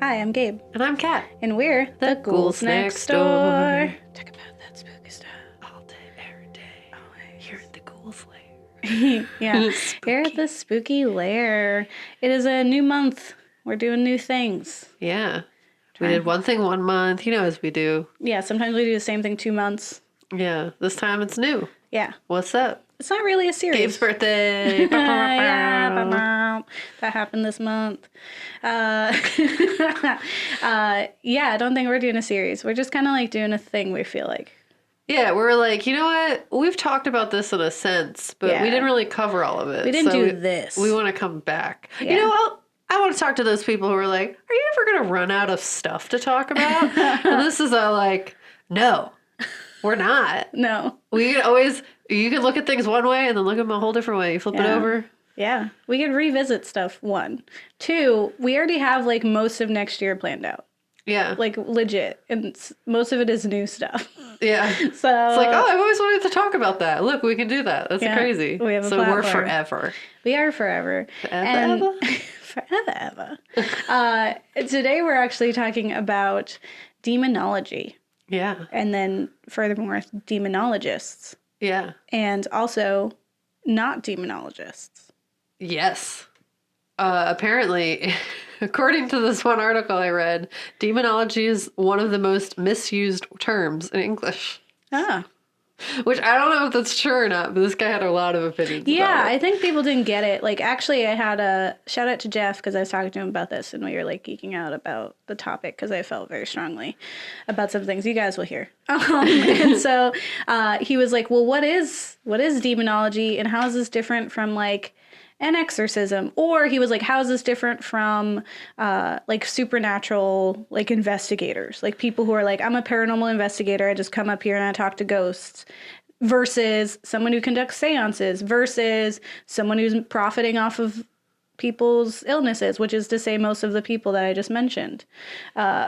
Hi, I'm Gabe. And I'm Kat. And we're the Ghouls Next Door. Talk about that spooky stuff. All day, every day. Always. Here at the Ghouls Lair. Yeah, here at the spooky lair. It is a new month. We're doing new things. Yeah. We did one thing 1 month, as we do. Yeah, sometimes we do the same thing 2 months. Yeah, this time it's new. Yeah. What's up? It's not really a series. Gabe's birthday. Yeah, that happened this month. Yeah, I don't think we're doing a series. We're just kind of like doing a thing, we feel like. Yeah, we're like, you know what? We've talked about this in a sense, but we didn't really cover all of it. We didn't do this. We want to come back. Yeah. You know what? I want to talk to those people who are like, are you ever going to run out of stuff to talk about? And this is no, we're not. No. We can always, you can look at things one way and then look at them a whole different way. You flip it over. Yeah. We could revisit stuff, 1. 2, we already have like most of next year planned out. Yeah. Like legit. And most of it is new stuff. Yeah. So it's like, I've always wanted to talk about that. Look, we can do that. That's crazy. We have a platform. We're forever. We are forever. Forever. Forever. Today we're actually talking about demonology. Yeah. And then furthermore, demonologists. Yeah. And also not demonologists. Yes. Apparently, according to this one article I read, demonology is one of the most misused terms in English. Ah. Which I don't know if that's true or not, but this guy had a lot of opinions about it. I think people didn't get it. Like, actually, I had a shout out to Jeff because I was talking to him about this and we were like geeking out about the topic because I felt very strongly about some things you guys will hear. And so he was like, well, what is demonology and how is this different from like an exorcism? Or he was like, how is this different from like supernatural like investigators, like people who are like, I'm a paranormal investigator, I just come up here and I talk to ghosts, versus someone who conducts seances, versus someone who's profiting off of people's illnesses, which is to say most of the people that I just mentioned. So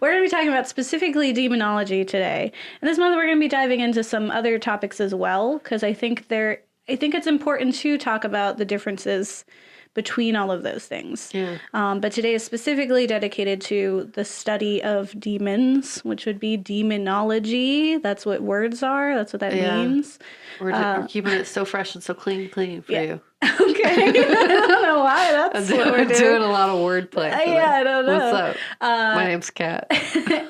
we're going to be talking about specifically demonology today. And this month we're going to be diving into some other topics as well, because I think it's important to talk about the differences between all of those things. Yeah. But today is specifically dedicated to the study of demons, which would be demonology. That's what words are. That's what that means. We're keeping it so fresh and so clean for you. Okay. I don't know why that's what we're doing a lot of wordplay. I don't know. What's up? My name's Kat.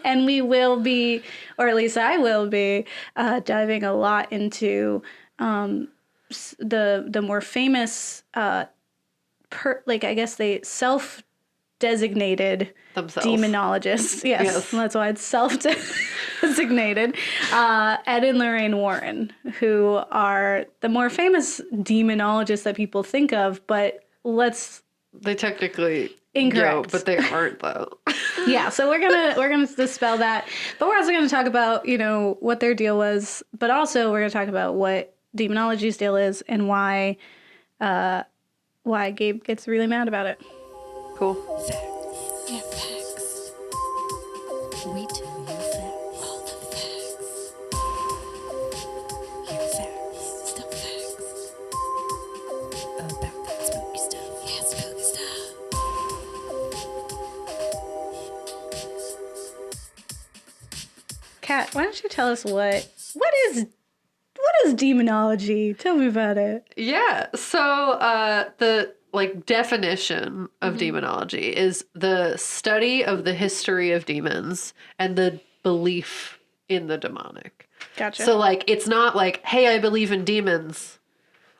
And we will be, or at least I will be, diving a lot into the more famous, I guess they self-designated demonologists. Yes, that's why it's self-designated. Ed and Lorraine Warren, who are the more famous demonologists that people think of, but they technically incorrect, but they aren't though. Yeah, so we're gonna dispel that, but we're also gonna talk about what their deal was, but also we're gonna talk about what demonology's deal is and why Gabe gets really mad about it. Cool. Facts. Yeah, facts. We tell you facts. All the facts. Yeah, facts. Still facts. About that spooky stuff. Yeah, spooky stuff. Kat, why don't you tell us what is demonology? Tell me about it. Yeah. So the definition of demonology is the study of the history of demons and the belief in the demonic. Gotcha. So it's not like, hey, I believe in demons,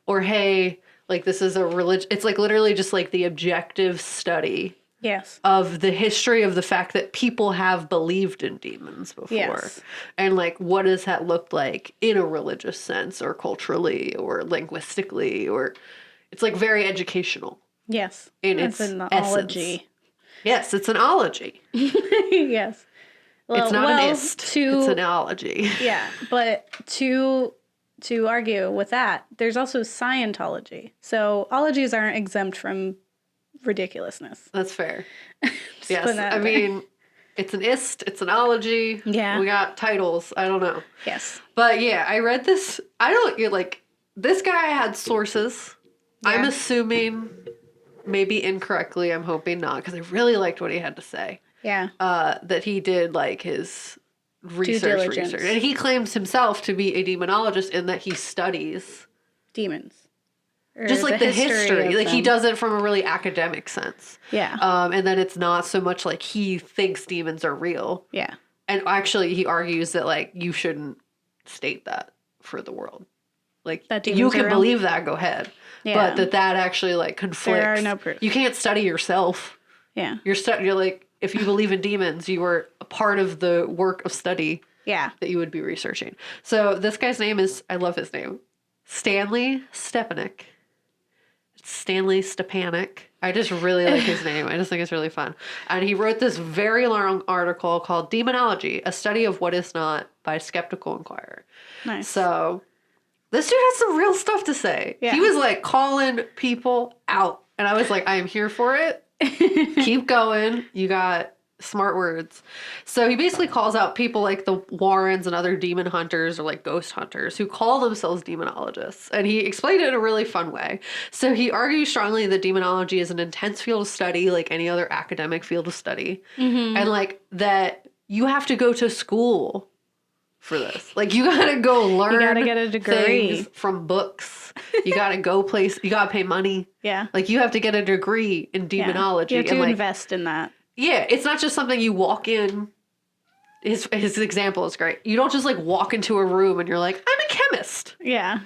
or hey, this is a religion. It's literally just the objective study. Yes. Of the history of the fact that people have believed in demons before. Yes. And what does that look like in a religious sense or culturally or linguistically, or it's very educational. Yes. In its an essence. ology. Yes, it's an ology. Yes. Well, it's not an ist. It's an ology. Yeah, but to argue with that, there's also Scientology. So ologies aren't exempt from ridiculousness. That's fair. Yes. I mean, it's an ist, it's an ology. Yeah. We got titles. I don't know. Yes. But yeah, I read this. This guy had sources. Yeah. I'm assuming maybe incorrectly, I'm hoping not, because I really liked what he had to say. Yeah. That he did like his research. diligence. And he claims himself to be a demonologist in that he studies Demons. Or just like the history. of Like he them. does it from a really academic sense. Yeah. And then it's not so much like he thinks demons are real. Yeah. And actually he argues that like you shouldn't state that for the world. Like That you demons are can real? believe that, go ahead. Yeah. But that actually like conflicts. There are no proofs. You can't study yourself. Yeah. You're like, if you believe in demons, you are a part of the work of study Yeah. that you would be researching. So this guy's name is, I love his name, Stanley Stepanek. It's Stanley Stepanek. I just really like his name. I just think it's really fun. And he wrote this very long article called Demonology, a study of what is not by Skeptical Inquirer. Nice. So this dude has some real stuff to say. Yeah. He was like calling people out. And I was like, I am here for it. Keep going. You got smart words. So he basically calls out people like the Warrens and other demon hunters or like ghost hunters who call themselves demonologists. And he explained it in a really fun way. So he argues strongly that demonology is an intense field of study like any other academic field of study. Mm-hmm. And like that you have to go to school for this. Like you gotta go learn. You gotta get a degree things from books. You gotta go you gotta pay money. Yeah. Like you have to get a degree in demonology. You have to and like, invest in that. yeah, it's not just something you walk in. His example is great. You don't just like walk into a room and you're like, I'm a chemist, Yeah.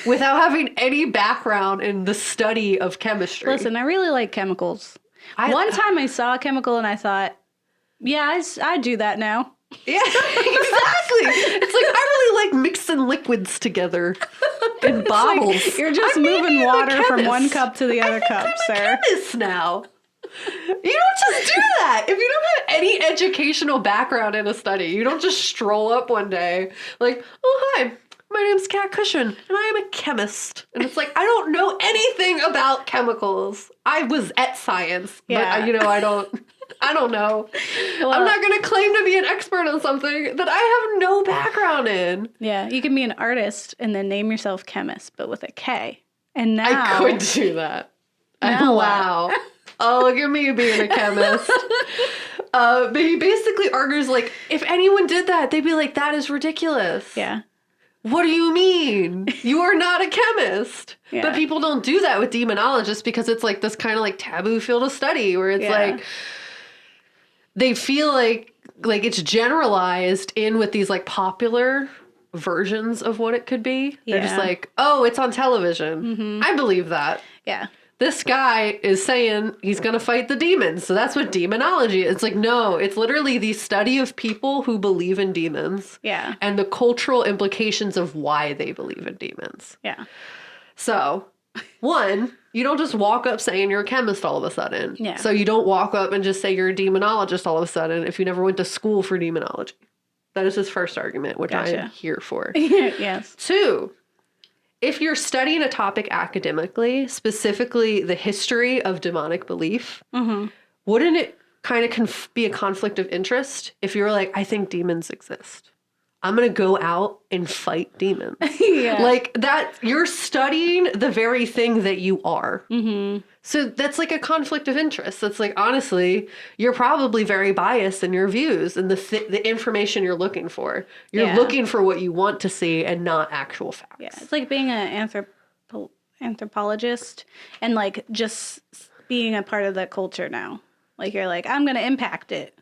without having any background in the study of chemistry. Listen, I really like chemicals. One time I saw a chemical and I thought, yeah, I do that now. Yeah, exactly. It's like I really like mixing liquids together in bottles. Like, you're just I moving maybe am a water from one chemist. cup to the other cup, I'm sir. a chemist now. You don't just do that. If you don't have any educational background in a study, you don't just stroll up one day like, oh, hi, my name's Kat Cushion, and I am a chemist. And it's like, I don't know anything about chemicals. I was at science, Yeah. but, I don't know. Well, I'm not going to claim to be an expert on something that I have no background in. Yeah, you can be an artist and then name yourself chemist, but with a K. And now I could do that. Now Wow. Oh, look at me being a chemist. But he basically argues, like, if anyone did that, they'd be like, that is ridiculous. Yeah. What do you mean? You are not a chemist. Yeah. But people don't do that with demonologists because it's like this kind of like taboo field of study where it's Yeah. like they feel like it's generalized in with these like popular versions of what it could be. They're just Yeah. like, oh, it's on television. I believe that. Yeah. This guy is saying he's going to fight the demons. So that's what demonology is. It's like, no, it's literally the study of people who believe in demons. Yeah. And the cultural implications of why they believe in demons. Yeah. So, one, you don't just walk up saying you're a chemist all of a sudden. Yeah. So you don't walk up and just say you're a demonologist all of a sudden if you never went to school for demonology. That is his first argument, which I Gotcha. am here for. Yes. Two, if you're studying a topic academically, specifically the history of demonic belief, wouldn't it kind of be a conflict of interest if you're like, I think demons exist? I'm going to go out and fight demons. Yeah. Like that, you're studying the very thing that you are. Mm-hmm. So that's like a conflict of interest. That's like, honestly, you're probably very biased in your views and the information you're looking for. You're Yeah. looking for what you want to see and not actual facts. Yeah. It's like being an anthropologist and like just being a part of that culture now. Like you're like, I'm going to impact it.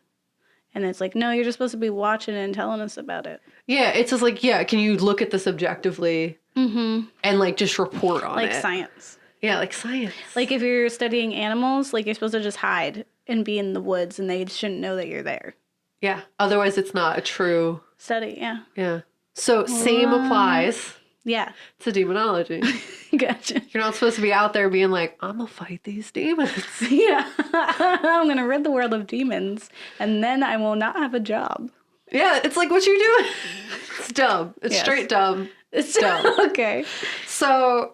And it's like, no, you're just supposed to be watching and telling us about it. Yeah, it's just like, yeah, can you look at this objectively and like just report on Like it? science. Yeah, like science. Like if you're studying animals, like you're supposed to just hide and be in the woods and they shouldn't know that you're there. Yeah, otherwise it's not a true, Study, yeah. yeah. So same applies Yeah. to demonology. Gotcha. You're not supposed to be out there being like, I'm gonna fight these demons. Yeah. I'm going to rid the world of demons and then I will not have a job. Yeah, it's like what you're doing. It's dumb. It's Yes. straight dumb. It's dumb. Okay. So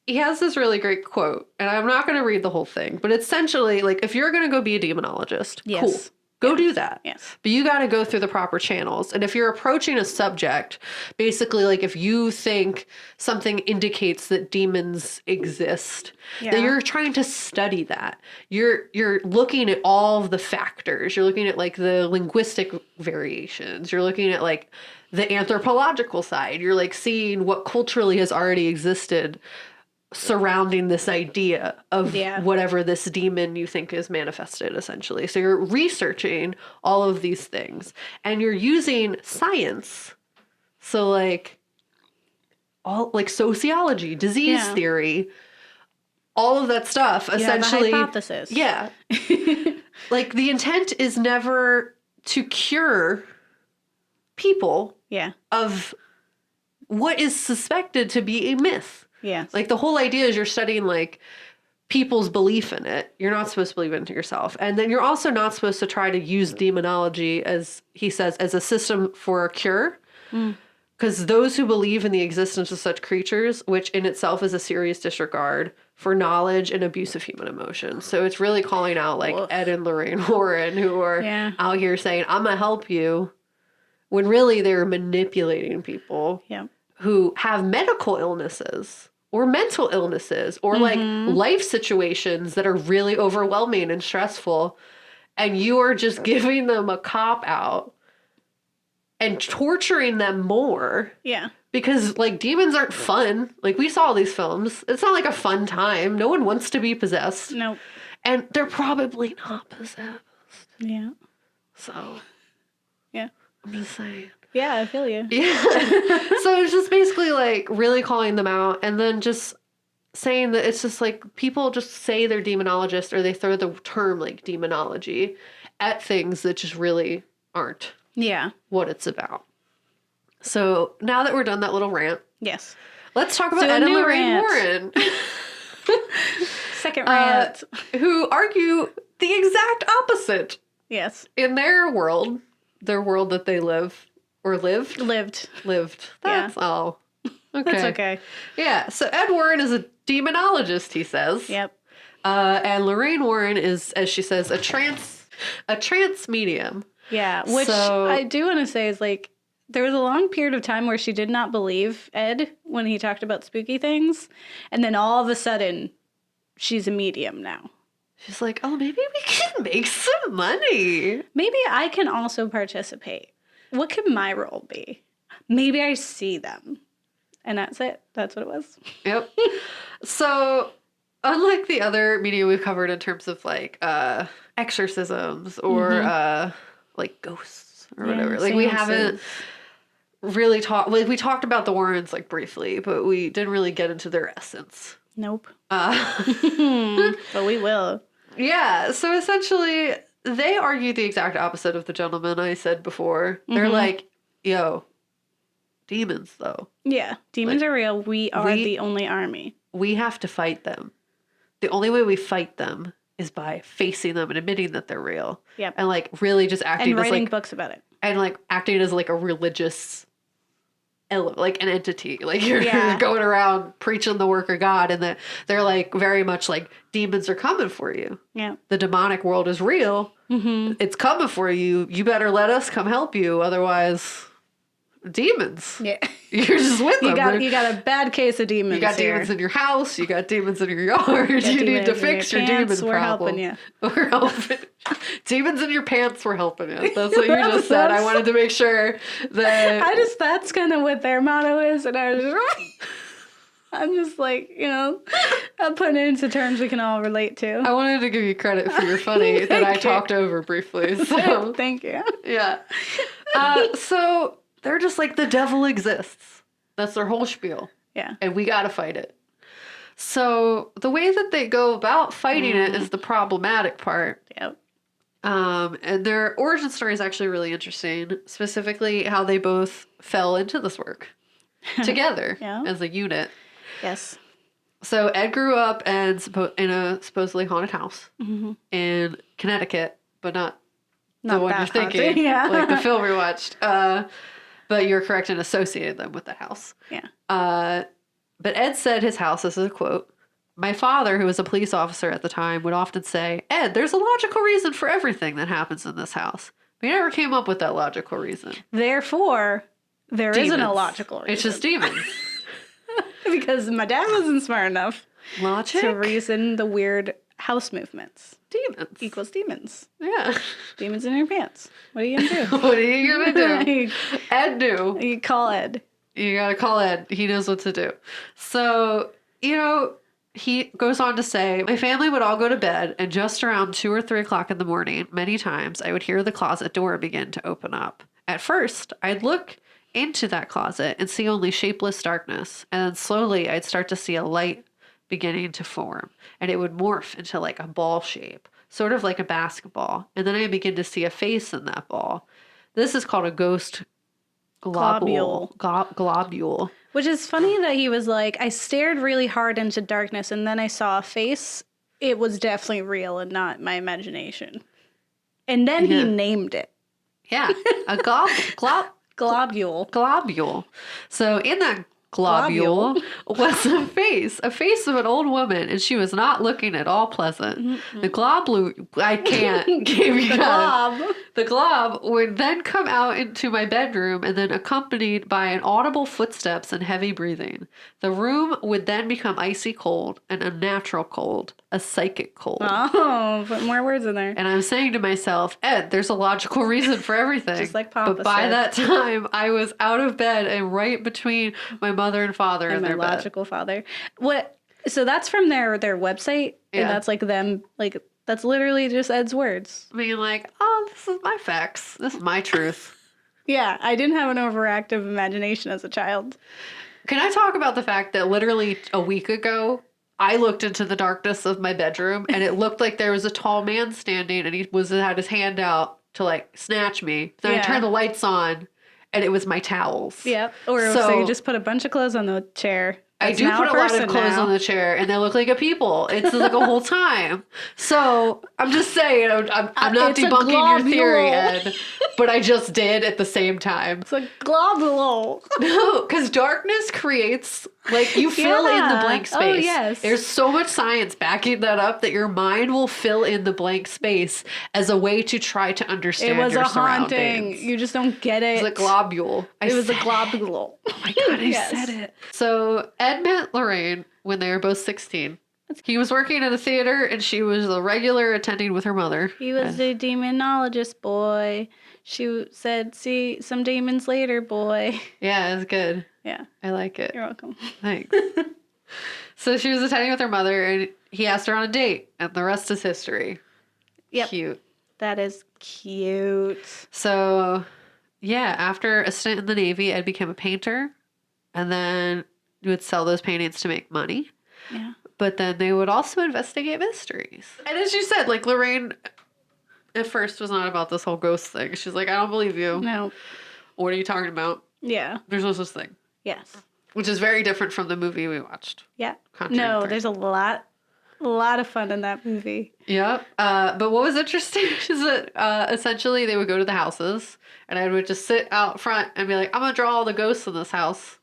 he has this really great quote, and I'm not going to read the whole thing, but essentially, like, if you're going to go be a demonologist, Yes. cool. Go do that. Yes. But you got to go through the proper channels. And if you're approaching a subject, basically, like if you think something indicates that demons exist, Yeah. then you're trying to study that. You're looking at all of the factors. You're looking at like the linguistic variations. You're looking at like the anthropological side. You're like seeing what culturally has already existed surrounding this idea of whatever this demon you think is manifested, essentially. So you're researching all of these things and you're using science. So like all like sociology, disease theory, all of that stuff, essentially. The hypothesis. Yeah. Like the intent is never to cure people of what is suspected to be a myth. Yeah. Like the whole idea is you're studying like people's belief in it. You're not supposed to believe it yourself. And then you're also not supposed to try to use demonology, as he says, as a system for a cure. Because those who believe in the existence of such creatures, which in itself is a serious disregard for knowledge and abuse of human emotion. So it's really calling out like Ed and Lorraine Warren, who are out here saying, I'm going to help you, when really they're manipulating people who have medical illnesses or mental illnesses or like life situations that are really overwhelming and stressful. And you are just giving them a cop out and torturing them more. Yeah. Because like demons aren't fun. Like we saw these films. It's not like a fun time. No one wants to be possessed. Nope. And they're probably not possessed. Yeah. So. Yeah. I'm just saying. Yeah, I feel you. Yeah. So it's just basically like really calling them out and then just saying that it's just like people just say they're demonologists or they throw the term like demonology at things that just really aren't what it's about. So now that we're done that little rant, let's talk about Ed and Lorraine Warren. Second rant. Who argue the exact opposite. Yes. In their world that they live. Or lived? Lived. That's all. Okay. That's okay. Yeah. So Ed Warren is a demonologist, he says. Yep. And Lorraine Warren is, as she says, a trance medium. Yeah. Which I do want to say is like, there was a long period of time where she did not believe Ed when he talked about spooky things. And then all of a sudden, she's a medium now. She's like, oh, maybe we can make some money. Maybe I can also participate. What could my role be? Maybe I see them. And that's it. That's what it was. Yep. So, unlike the other media we've covered in terms of like exorcisms or like ghosts or whatever, like we haven't really talked. Like we talked about the Warrens like briefly, but we didn't really get into their essence. Nope. But we will. Yeah. So essentially, they argue the exact opposite of the gentleman I said before. They're like, yo, demons, though. Yeah, demons are real. We are the only army. We have to fight them. The only way we fight them is by facing them and admitting that they're real. Yep. And like really just acting and as writing like books about it. And like acting as like a religious like an entity. Like you're going around preaching the work of God, and that they're like very much like demons are coming for you. Yeah. The demonic world is real. It's coming for you. You better let us come help you. Otherwise, demons. Yeah. You're just with them. You got a bad case of demons. You got demons in your house. You got demons in your yard. You need to fix your demon problem. We're helping you. We're helping. Demons in your pants, we're helping you. That's what you just said. I wanted to make sure that... that's kind of what their motto is. And I'm just like, I'm putting it into terms we can all relate to. I wanted to give you credit for your funny that I talked over briefly. So Thank you. Yeah. So they're just like, the devil exists. That's their whole spiel. Yeah. And we got to fight it. So the way that they go about fighting it is the problematic part. Yep. And their origin story is actually really interesting. Specifically, how they both fell into this work together as a unit. Yes. So Ed grew up in a supposedly haunted house in Connecticut, but not the one you're thinking, like the film we watched. But you're correct and associated them with the house. Yeah. But Ed said his house, this is a quote, my father, who was a police officer at the time, would often say, Ed, there's a logical reason for everything that happens in this house. We never came up with that logical reason. Therefore, there isn't a Demons. logical reason. It's just demons. Because my dad wasn't smart enough Logic? to reason the weird house movements. Demons. Equals demons. Yeah. Demons in your pants. What are you gonna do? What are you going to do? you, Ed knew. you call Ed. You got to call Ed. He knows what to do. So, he goes on to say, my family would all go to bed, and just around 2 or 3 o'clock in the morning, many times, I would hear the closet door begin to open up. At first, I'd look into that closet and see only shapeless darkness, and then slowly I'd start to see a light beginning to form, and it would morph into like a ball shape, sort of like a basketball, and then I begin to see a face in that ball. This is called a ghost globule. Globule. Which is funny that he was like, I stared really hard into darkness and then I saw a face. It was definitely real and not my imagination. And then he named it. Yeah, a Globule. globule. So in that globule was a face of an old woman, and she was not looking at all pleasant. The globule, I can't give you the glob would then come out into my bedroom and then accompanied by an audible footsteps and heavy breathing. The room would then become icy cold, an unnatural cold, a psychic cold. Oh, put more words in there. And I'm saying to myself, Ed, there's a logical reason for everything. Just like Papa But by said. that time, I was out of bed and right between my mother and father in And my their bed. logical father. What? So that's from their website, Yeah. and that's like them. Like that's literally just Ed's words. Being like, oh, this is my facts. This is my truth. Yeah, I didn't have an overactive imagination as a child. Can I talk about the fact that literally a week ago, I looked into the darkness of my bedroom and it looked like there was a tall man standing and he had his hand out to like snatch me. Then I Yeah. turned the lights on and it was my towels. Yep. Or so you just put a bunch of clothes on the chair. I That's do now put a lot person of clothes now. on the chair, and they look like a people. It's like a whole time. So I'm just saying, I'm not It's a debunking your theory, globule. Ed, but I just did at the same time. It's a globule. No, because darkness creates, like, you fill in the Yeah. blank space. Oh, yes. There's so much science backing that up that your mind will fill in the blank space as a way to try to understand It was your a haunting. surroundings. You just don't get it. It's a globule. It was a said globule. Oh my God, I Yes. said it. So Ed met Lorraine when they were both 16. He was working at a theater and she was a regular attending with her mother. He was a demonologist boy. She said, see some demons later, boy. Yeah, it's good. Yeah, I like it. you're welcome. Thanks. So she was attending with her mother and he asked her on a date and the rest is history. Yep. Cute. That is cute. So yeah, after a stint in the Navy, Ed became a painter and then would sell those paintings to make money. Yeah. But then they would also investigate mysteries. And as you said, like Lorraine at first was not about this whole ghost thing. She's like, I don't believe you. No. What are you talking about? Yeah. There's no such thing. Yes. Which is very different from the movie we watched. Yeah. Conjuring No, 3. there's a lot of fun in that movie. Yep. But what was interesting is that essentially they would go to the houses and I would just sit out front and be like, I'm going to draw all the ghosts in this house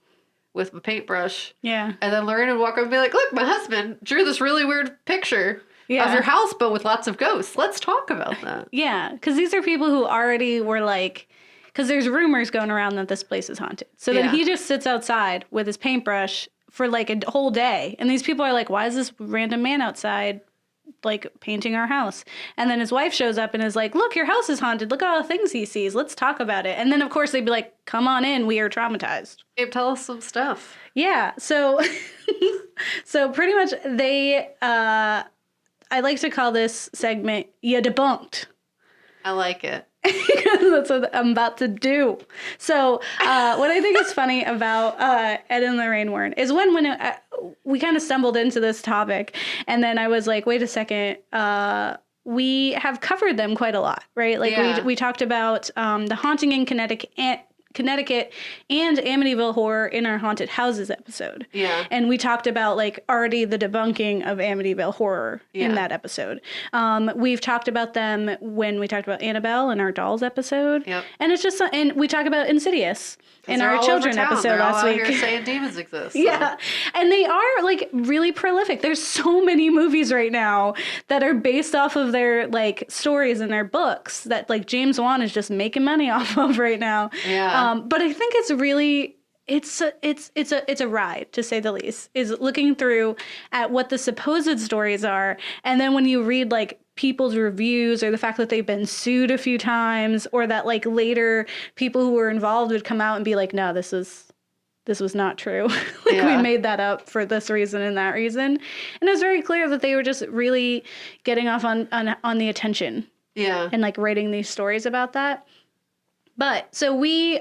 with my paintbrush. Yeah. And then Lorraine would walk up and be like, look, my husband drew this really weird picture of your house, but with lots of ghosts. Let's talk about that. Yeah, because these are people who already were like, because there's rumors going around that this place is haunted. So then Yeah. he just sits outside with his paintbrush for like a whole day. And these people are like, why is this random man outside like painting our house? And then his wife shows up and is like, look, your house is haunted. Look at all the things he sees. Let's talk about it. And then of course they'd be like, come on in. We are traumatized. Gabe, tell us some stuff. Yeah. So, so pretty much they, I like to call this segment, You Debunked. I like it. That's what I'm about to do. So, what I think is funny about Ed and Lorraine Warren is when we kind of stumbled into this topic, and then I was like, wait a second, we have covered them quite a lot, right? Like Yeah. we talked about the haunting in Connecticut Connecticut and Amityville Horror in our Haunted Houses episode. Yeah. And we talked about like already the debunking of Amityville Horror in that episode. We've talked about them when we talked about Annabelle in our Dolls episode. Yep. And it's just, and we talk about Insidious in our children episode They're last all week. out here saying demons exist. So. Yeah. And they are like really prolific. There's so many movies right now that are based off of their like stories and their books that like James Wan is just making money off of right now. Yeah. But I think it's really it's a ride, to say the least, is looking through at what the supposed stories are. And then when you read like people's reviews or the fact that they've been sued a few times, or that like later people who were involved would come out and be like, no, this was not true. Like we made that up for this reason and that reason. And it's very clear that they were just really getting off on the attention. Yeah. And like writing these stories about that. But so we,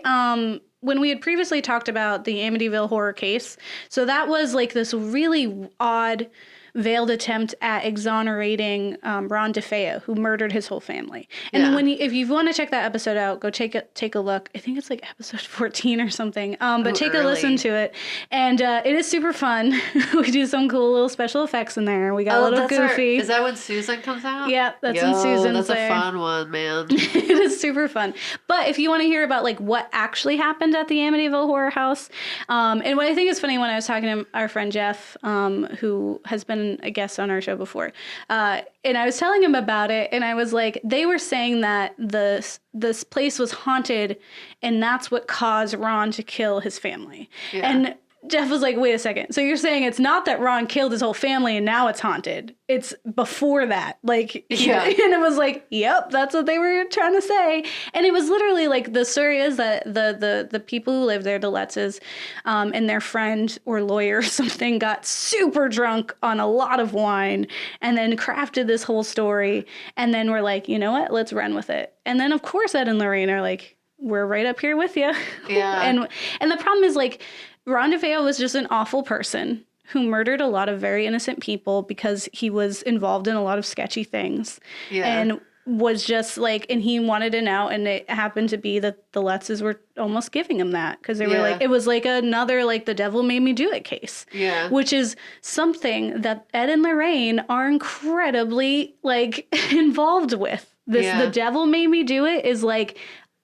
when we had previously talked about the Amityville horror case, so that was like this really odd veiled attempt at exonerating Ron DeFeo, who murdered his whole family. And when if you want to check that episode out, go take a look. I think it's like episode 14 or something. But take a listen to it. And it is super fun. We do some cool little special effects in there. We got a little goofy. Is that when Susan comes out? Yeah, that's when Susan's that's there. a fun one, man. It is super fun. But if you want to hear about like what actually happened at the Amityville Horror House, and what I think is funny, when I was talking to our friend Jeff, who has been a guest on our show before, and I was telling him about it, and I was like, they were saying that this place was haunted, and that's what caused Ron to kill his family. Yeah. And Jeff was like, wait a second. So you're saying it's not that Ron killed his whole family and now it's haunted. It's before that. Like, yeah. And it was like, yep, that's what they were trying to say. And it was literally like, the story is that the people who live there, the Letzes, and their friend or lawyer or something got super drunk on a lot of wine and then crafted this whole story. And then we're like, you know what? Let's run with it. And then of course Ed and Lorraine are like, we're right up here with you. Yeah. And the problem is like, Ron DeFeo was just an awful person who murdered a lot of very innocent people because he was involved in a lot of sketchy things. Yeah. And was just like, and he wanted an out, and it happened to be that the Lutzes were almost giving him that because they were like, it was like another like the devil made me do it case. Yeah. Which is something that Ed and Lorraine are incredibly like involved with. The devil made me do it is like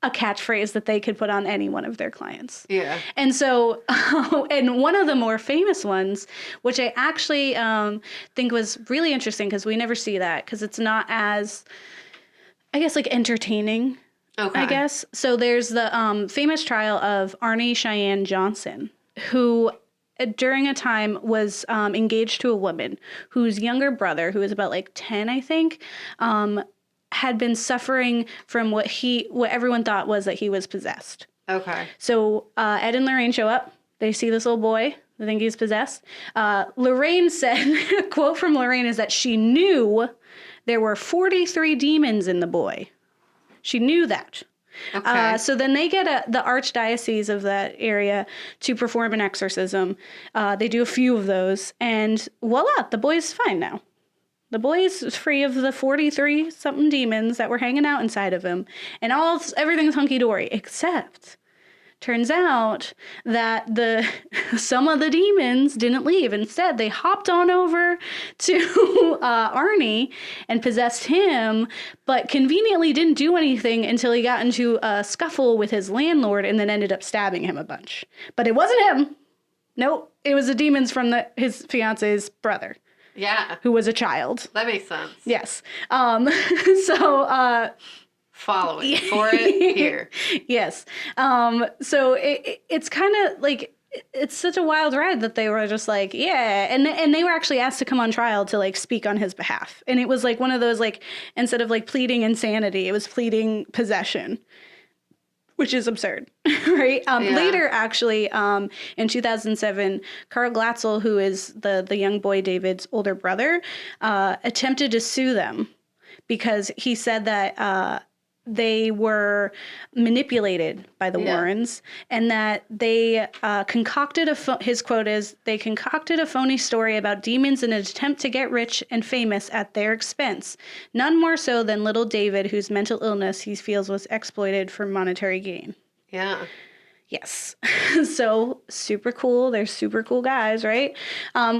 a catchphrase that they could put on any one of their clients. Yeah. And so, and one of the more famous ones, which I actually think was really interesting because we never see that because it's not as, I guess, like entertaining, I guess. So there's the famous trial of Arnie Cheyenne Johnson, who during a time was engaged to a woman whose younger brother, who was about like 10, I think, had been suffering from what everyone thought was that he was possessed. Okay. So Ed and Lorraine show up. They see this little boy. They think he's possessed. Lorraine said, a quote from Lorraine is that she knew there were 43 demons in the boy. She knew that. Okay. So then they get the archdiocese of that area to perform an exorcism. They do a few of those, and voila, the boy's fine now. The boy is free of the 43-something demons that were hanging out inside of him. And everything's hunky-dory, except turns out that some of the demons didn't leave. Instead, they hopped on over to Arnie and possessed him, but conveniently didn't do anything until he got into a scuffle with his landlord and then ended up stabbing him a bunch. But it wasn't him. Nope. It was the demons from his fiance's brother. Yeah. Who was a child. That makes sense. Yes. Following for it here. Yes. So it's kind of like, it's such a wild ride that they were just like, yeah. And they were actually asked to come on trial to like speak on his behalf. And it was like one of those, like, instead of like pleading insanity, it was pleading possession, which is absurd, right? Later, actually, in 2007, Carl Glatzel, who is the young boy David's older brother, attempted to sue them because he said that they were manipulated by the Warrens and that they concocted his quote is, they concocted a phony story about demons in an attempt to get rich and famous at their expense. None more so than little David, whose mental illness he feels was exploited for monetary gain. Yeah. Yes. So super cool. They're super cool guys, right?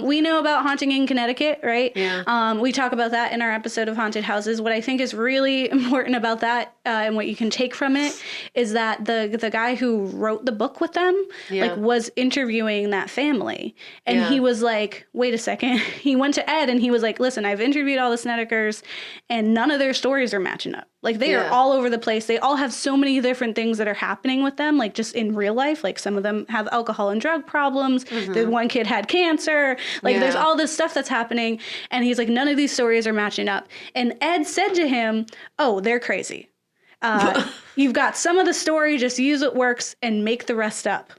We know about Haunting in Connecticut, right? Yeah. We talk about that in our episode of Haunted Houses. What I think is really important about that and what you can take from it is that the guy who wrote the book with them like was interviewing that family. And he was like, wait a second. He went to Ed and he was like, listen, I've interviewed all the Snedekers and none of their stories are matching up. Like they are all over the place. They all have so many different things that are happening with them, like just in real life. Like some of them have alcohol and drug problems. The one kid had cancer. Like there's all this stuff that's happening. And he's like, none of these stories are matching up. And Ed said to him, oh, they're crazy. You've got some of the story, just use what works and make the rest up.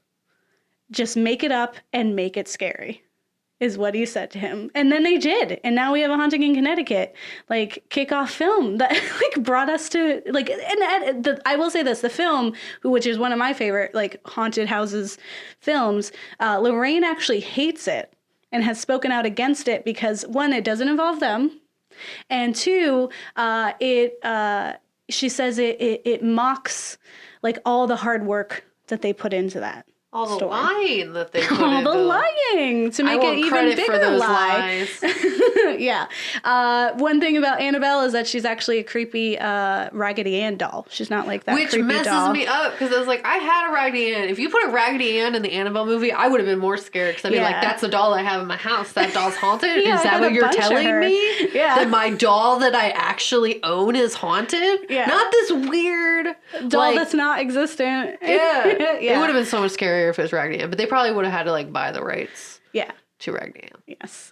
Just make it up and make it scary. Is what he said to him. And then they did. And now we have a Haunting in Connecticut, like, kickoff film that, like, brought us to, like, and I will say this, the film, which is one of my favorite, like, haunted houses films, Lorraine actually hates it and has spoken out against it because, one, it doesn't involve them, and two, she says it mocks, like, all the hard work that they put into that. All the story. lying that they put all into the lying to make it even bigger for those lie. lies. Yeah. One thing about Annabelle is that she's actually a creepy Raggedy Ann doll. She's not like that Which creepy messes doll. me up because I was like, I had a Raggedy Ann. If you put a Raggedy Ann in the Annabelle movie, I would have been more scared because I'd be like, that's the doll I have in my house. That doll's haunted? Yeah, is I that had what a you're bunch of telling her. me? Yeah. That my doll that I actually own is haunted? Yeah. Not this weird doll that's not existent. Yeah. It would have been so much scarier if it was Raggedy Ann, but they probably would have had to like buy the rights. Yeah. To Raggedy Ann. Yes.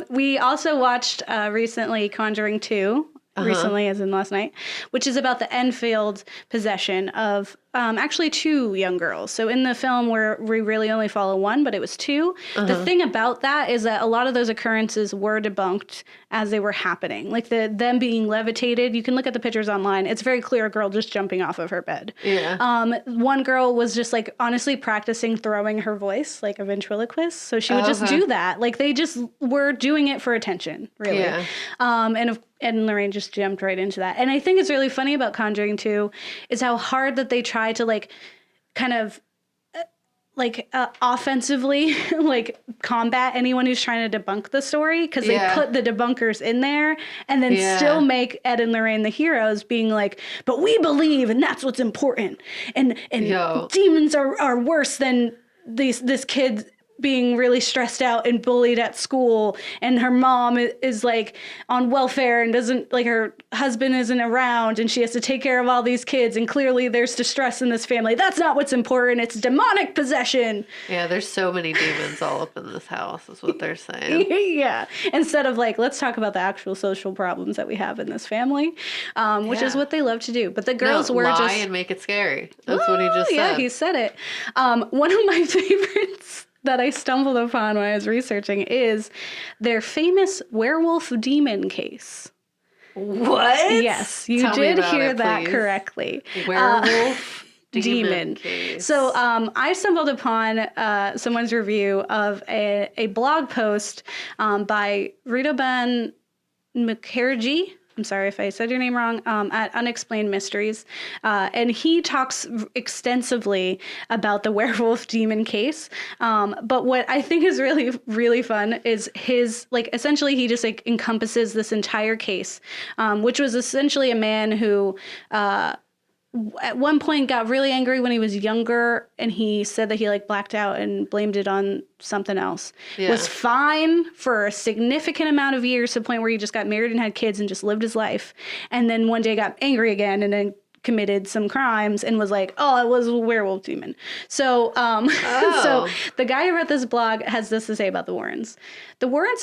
We also watched recently Conjuring 2, recently as in last night, which is about the Enfield possession of actually two young girls. So in the film where we really only follow one, but it was two. The thing about that is that a lot of those occurrences were debunked as they were happening. Like them being levitated. You can look at the pictures online. It's very clear a girl just jumping off of her bed. Yeah. One girl was just like honestly practicing throwing her voice like a ventriloquist. So she would just do that. Like they just were doing it for attention, really. Yeah. And Lorraine just jumped right into that. And I think it's really funny about Conjuring 2 is how hard that they try to like kind of offensively like combat anyone who's trying to debunk the story because they put the debunkers in there and then still make Ed and Lorraine the heroes being like, but we believe and that's what's important. And demons are worse than this kid being really stressed out and bullied at school and her mom is like on welfare and doesn't like her husband isn't around and she has to take care of all these kids and clearly there's distress in this family. That's not what's important. It's demonic possession. Yeah, there's so many demons all up in this house is what they're saying. Yeah. Instead of like, let's talk about the actual social problems that we have in this family, which is what they love to do. But the girls were lie just and make it scary. That's what he just said. Yeah, he said it. One of my favorites that I stumbled upon when I was researching is their famous werewolf demon case. What? Yes, you Tell me did about hear it, that please. correctly. Werewolf demon case. So I stumbled upon someone's review of a blog post by Ridoban Mukherjee. I'm sorry if I said your name wrong, at Unexplained Mysteries. And he talks extensively about the werewolf demon case. But what I think is really, really fun is his, like, essentially he just like encompasses this entire case, which was essentially a man who, at one point got really angry when he was younger and he said that he like blacked out and blamed it on something else. Was fine for a significant amount of years to the point where he just got married and had kids and just lived his life. And then one day got angry again and then committed some crimes and was like, oh, it was a werewolf demon. So, so the guy who wrote this blog has this to say about the Warrens. The Warrens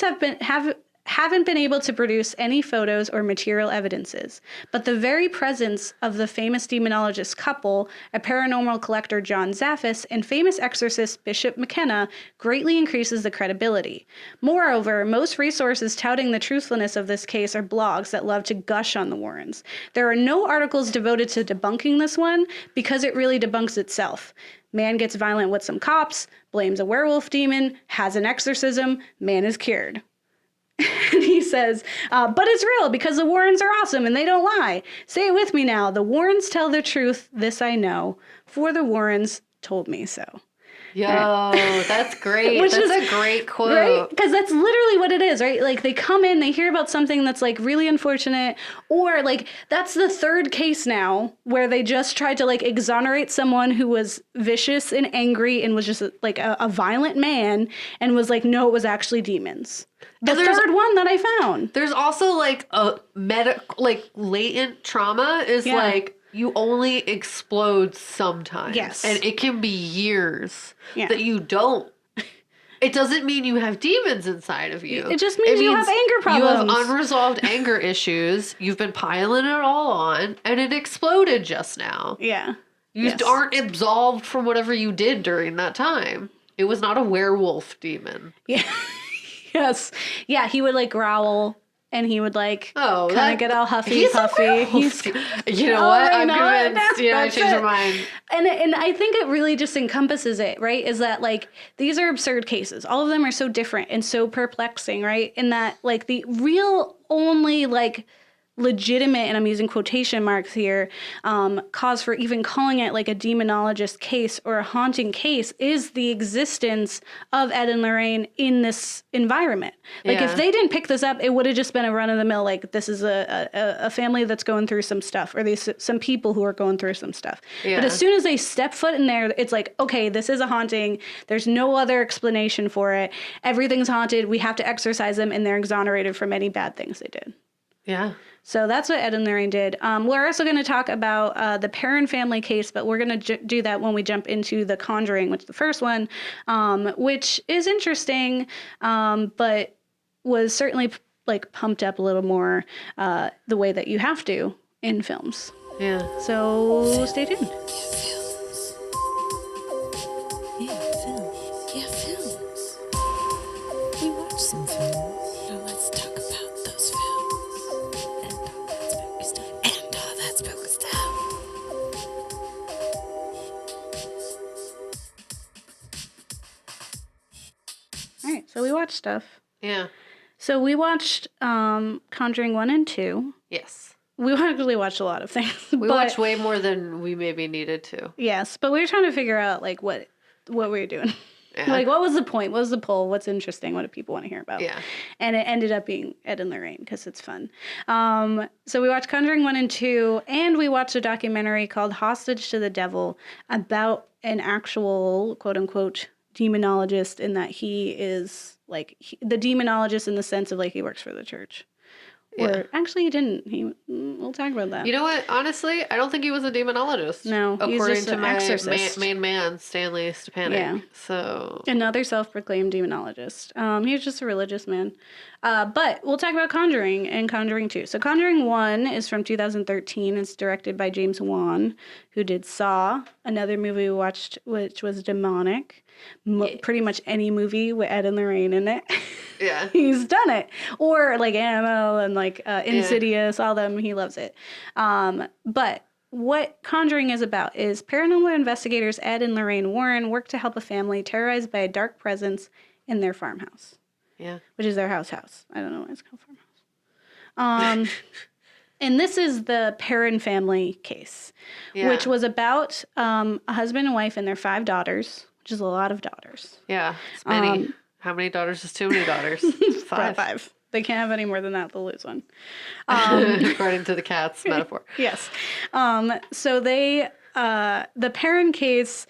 haven't been able to produce any photos or material evidences, but the very presence of the famous demonologist couple, a paranormal collector John Zaffis, and famous exorcist Bishop McKenna greatly increases the credibility. Moreover, most resources touting the truthfulness of this case are blogs that love to gush on the Warrens. There are no articles devoted to debunking this one because it really debunks itself. Man gets violent with some cops, blames a werewolf demon, has an exorcism, man is cured. And he says, but it's real because the Warrens are awesome and they don't lie. Say it with me now. The Warrens tell the truth. This I know. For the Warrens told me so. Yo, that's great. Which That's is a great quote. Right? Because that's literally what it is, right? Like, they come in, they hear about something that's, like, really unfortunate, or, like, that's the third case now where they just tried to, like, exonerate someone who was vicious and angry and was just, like, a violent man, and was like, no, it was actually demons. The third one that I found. There's also, like, a latent trauma is, Yeah. like, you only explode sometimes. Yes. And it can be years Yeah. that you don't. It doesn't mean you have demons inside of you. It just means you have anger problems. You have unresolved anger issues. You've been piling it all on, and it exploded just now. Yeah. You aren't absolved from whatever you did during that time. It was not a werewolf demon. Yeah. Yes. Yeah, he would, like, growl. And he would, like, kind of get all huffy puffy. You know what? I'm convinced. Yeah, I changed my mind. And I think it really just encompasses it, right? Is that, like, these are absurd cases. All of them are so different and so perplexing, right? In that, like, the real only, like, legitimate, and I'm using quotation marks here, cause for even calling it, like, a demonologist case or a haunting case is the existence of Ed and Lorraine in this environment. Like, if they didn't pick this up, it would have just been a run-of-the-mill, like, this is a family that's going through some stuff, or these some people who are going through some stuff. Yeah. But as soon as they step foot in there, it's like, okay, this is a haunting. There's no other explanation for it. Everything's haunted. We have to exorcise them, and they're exonerated from any bad things they did. Yeah. So that's what Ed and Lorraine did. We're also going to talk about the Perrin family case, but we're going to do that when we jump into the Conjuring, which is the first one, which is interesting, but was certainly, like, pumped up a little more the way that you have to in films. Yeah. So stay tuned. Films. Yeah, films. Yeah, films. We watched some films. Now let's talk about those films. And all that spooky stuff. And all that spooky stuff. All right, so we watched stuff. Yeah. So we watched Conjuring 1 and 2. Yes. We actually watched a lot of things. We watched way more than we maybe needed to. Yes, but we were trying to figure out, like, what we were doing. Yeah. Like, what was the point? What was the pull? What's interesting? What do people want to hear about? Yeah. And it ended up being Ed and Lorraine because it's fun. So we watched Conjuring 1 and 2, and we watched a documentary called Hostage to the Devil about an actual, quote-unquote, demonologist, in that he is, like, the demonologist in the sense of, like, he works for the church. Yeah. Or actually, he didn't. We'll talk about that. You know what? Honestly, I don't think he was a demonologist. No, he's according just to an my exorcist. main man, Stanley Stepanek. Yeah. So Another self-proclaimed demonologist. He was just a religious man. But we'll talk about Conjuring and Conjuring 2. So Conjuring 1 is from 2013. It's directed by James Wan, who did Saw, another movie we watched, which was demonic. Pretty much any movie with Ed and Lorraine in it. yeah. He's done it. Or, like, Annabelle and, like, Insidious, all them. He loves it. But what Conjuring is about is paranormal investigators Ed and Lorraine Warren work to help a family terrorized by a dark presence in their farmhouse. Yeah. Which is their house. I don't know why it's called farmhouse. And this is the Perrin family case, which was about a husband and wife and their 5 daughters, which is a lot of daughters. Yeah. It's many. How many daughters is too many daughters? 5. 5. They can't have any more than that. They'll lose one. According to the cat's metaphor. Yes. So they, the Perrin case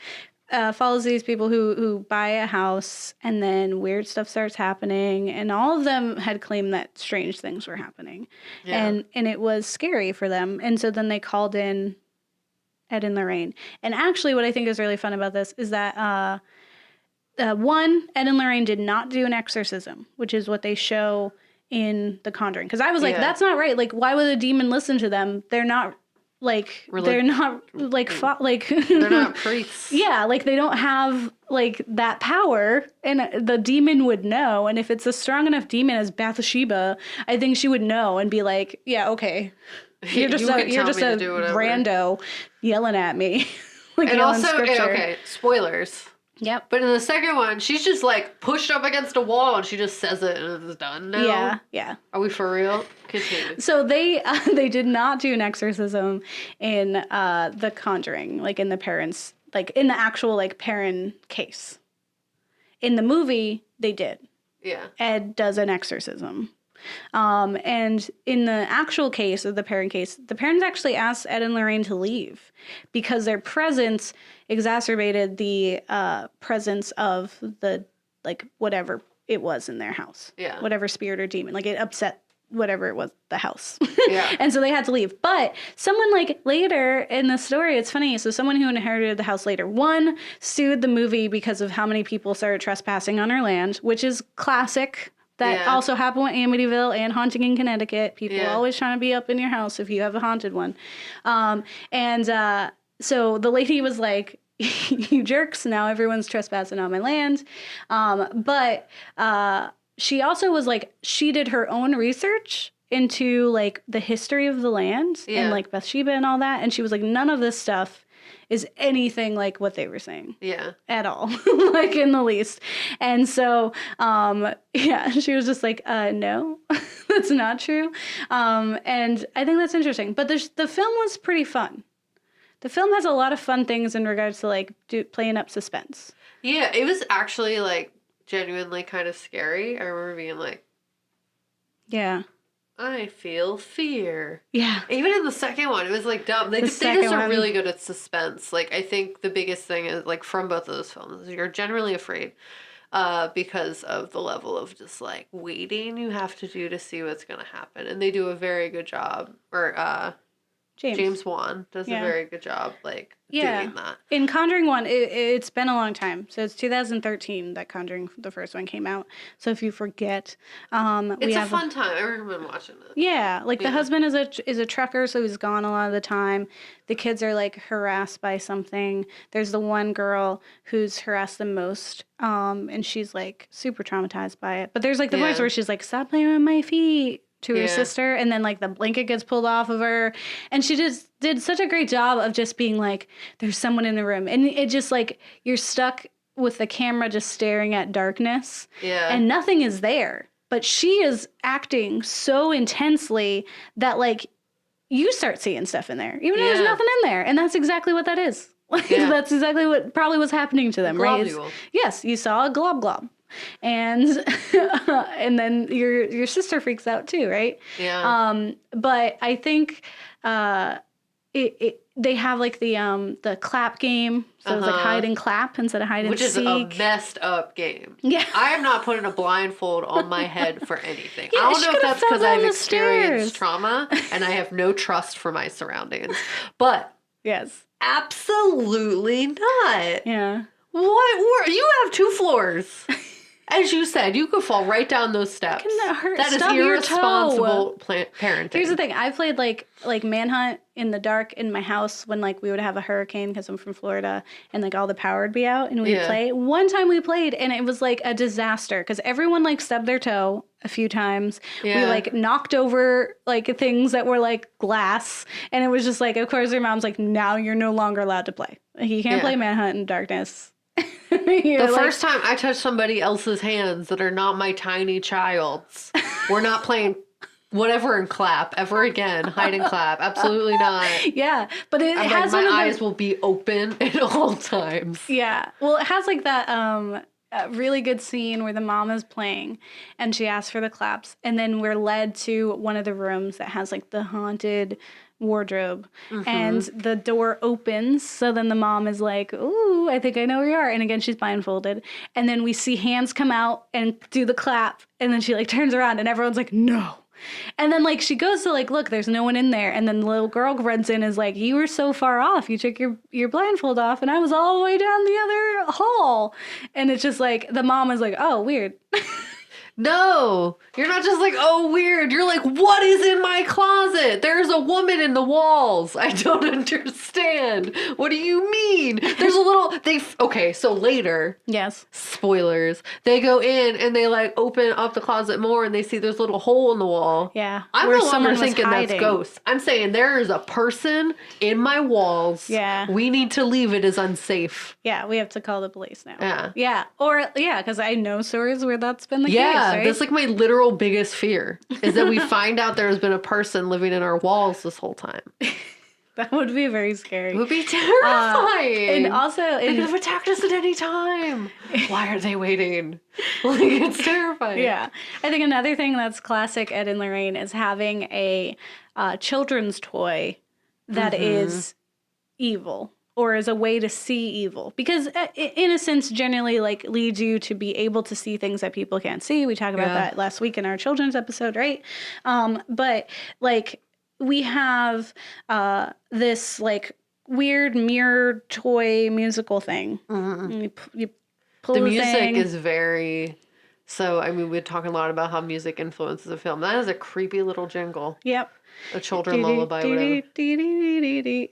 follows these people who buy a house, and then weird stuff starts happening, and all of them had claimed that strange things were happening. Yeah. And it was scary for them. And so then they called in Ed and Lorraine. And actually what I think is really fun about this is that one, Ed and Lorraine did not do an exorcism, which is what they show in The Conjuring. Because I was like, that's not right. Like, why would a demon listen to them? They're not, like, they're not, like, they're not priests. Yeah, like, they don't have, like, that power. And the demon would know. And if it's a strong enough demon as Bathsheba, I think she would know and be like, yeah, okay. You're just a rando yelling at me. Like, and also, scripture. okay, spoilers. Yep. But in the second one, she's just, like, pushed up against a wall and she just says it and it's done now. Yeah, yeah. Are we for real? Continue. So they did not do an exorcism in The Conjuring, like in the parents' like in the actual like Perrin case. In the movie, they did. Yeah. Ed does an exorcism. And in the actual case of the Perrin case, the parents actually asked Ed and Lorraine to leave because their presence exacerbated the presence of the, like, whatever it was in their house. Yeah. Whatever spirit or demon. Like, it upset whatever it was, the house. Yeah. And so they had to leave. But someone, like, later in the story, it's funny. So someone who inherited the house later, one, sued the movie because of how many people started trespassing on her land, which is classic. That also happened with Amityville and Haunting in Connecticut. People always trying to be up in your house if you have a haunted one. So the lady was like, you jerks, now everyone's trespassing on my land. But she also was like, she did her own research into like the history of the land and like Bathsheba and all that. And she was like, none of this stuff is anything like what they were saying. Yeah. At all. Like in the least. And so, she was just like, no, that's not true. And I think that's interesting. But the film was pretty fun. The film has a lot of fun things in regards to like playing up suspense. Yeah, it was actually like genuinely kind of scary. I remember being like, yeah. I feel fear. Yeah. Even in the second one, it was like dumb. They just are really good at suspense. Like, I think the biggest thing is, like, from both of those films, you're generally afraid because of the level of just, like, waiting you have to do to see what's going to happen. And they do a very good job. Or, James Wan does a very good job, like, doing that. In Conjuring 1, it's been a long time. So it's 2013 that Conjuring, the first one, came out. So if you forget, it's a fun time. I remember watching it. Yeah, like the husband is a trucker, so he's gone a lot of the time. The kids are like harassed by something. There's the one girl who's harassed the most, and she's like super traumatized by it. But there's like the voice where she's like, "Stop playing with my feet." To her sister, and then like the blanket gets pulled off of her, and she just did such a great job of just being like, there's someone in the room, and it just like you're stuck with the camera just staring at darkness, and nothing is there, but she is acting so intensely that like you start seeing stuff in there even though there's nothing in there, and that's exactly what that is. Like that's exactly what probably was happening to them, right? Yes, you saw a glob. And and then your sister freaks out too, right? Yeah. But I think they have like the clap game, so it's like hide and clap instead of hide and seek. Which is a messed up game. Yeah. I am not putting a blindfold on my head for anything. I don't know if that's because I've experienced trauma and I have no trust for my surroundings. But absolutely not. Yeah. What? You have 2 floors. As you said, you could fall right down those steps. That is irresponsible parenting. Here's the thing. I played like Manhunt in the dark in my house when like we would have a hurricane because I'm from Florida and like all the power would be out and we'd play. One time we played and it was like a disaster because everyone like stubbed their toe a few times. We like knocked over like things that were like glass, and it was just like, of course, your mom's like, now you're no longer allowed to play. Like, you can't play Manhunt in darkness. The first time I touched somebody else's hands that are not my tiny child's, we're not playing whatever and clap ever again. Hide and clap. Absolutely not. Yeah. But it has like, my eyes will be open at all times. Yeah. Well, it has like that a really good scene where the mom is playing and she asks for the claps, and then we're led to one of the rooms that has like the haunted wardrobe, and the door opens, so then the mom is like, ooh, I think I know where you are, and again she's blindfolded, and then we see hands come out and do the clap, and then she like turns around and everyone's like, no, and then like she goes to like look, there's no one in there, and then the little girl runs in and is like, you were so far off, you took your blindfold off and I was all the way down the other hall, and it's just like the mom is like, oh, weird. No, you're not just like, oh, weird. You're like, what is in my closet? There's a woman in the walls. I don't understand. What do you mean? There's a little, okay, so later. Yes. Spoilers. They go in and they like open up the closet more and they see there's a little hole in the wall. Yeah. I'm no longer thinking that's ghosts. I'm saying there is a person in my walls. Yeah. We need to leave. It is unsafe. Yeah, we have to call the police now. Yeah. Yeah. Or, yeah, because I know stories where that's been the case. Right? That's like my literal biggest fear is that we find out there has been a person living in our walls this whole time. That would be very scary. It would be terrifying. And also, they could have attacked us at any time. Why are they waiting? Like, it's terrifying. yeah. I think another thing that's classic Ed and Lorraine is having a children's toy that is evil or is a way to see evil. Because innocence generally like leads you to be able to see things that people can't see. We talked about that last week in our children's episode, right? But like we have this like weird mirror toy musical thing. You pull The music thing. is very... So, I mean, we're talking a lot about how music influences a film. That is a creepy little jingle. Yep. A children lullaby, whatever.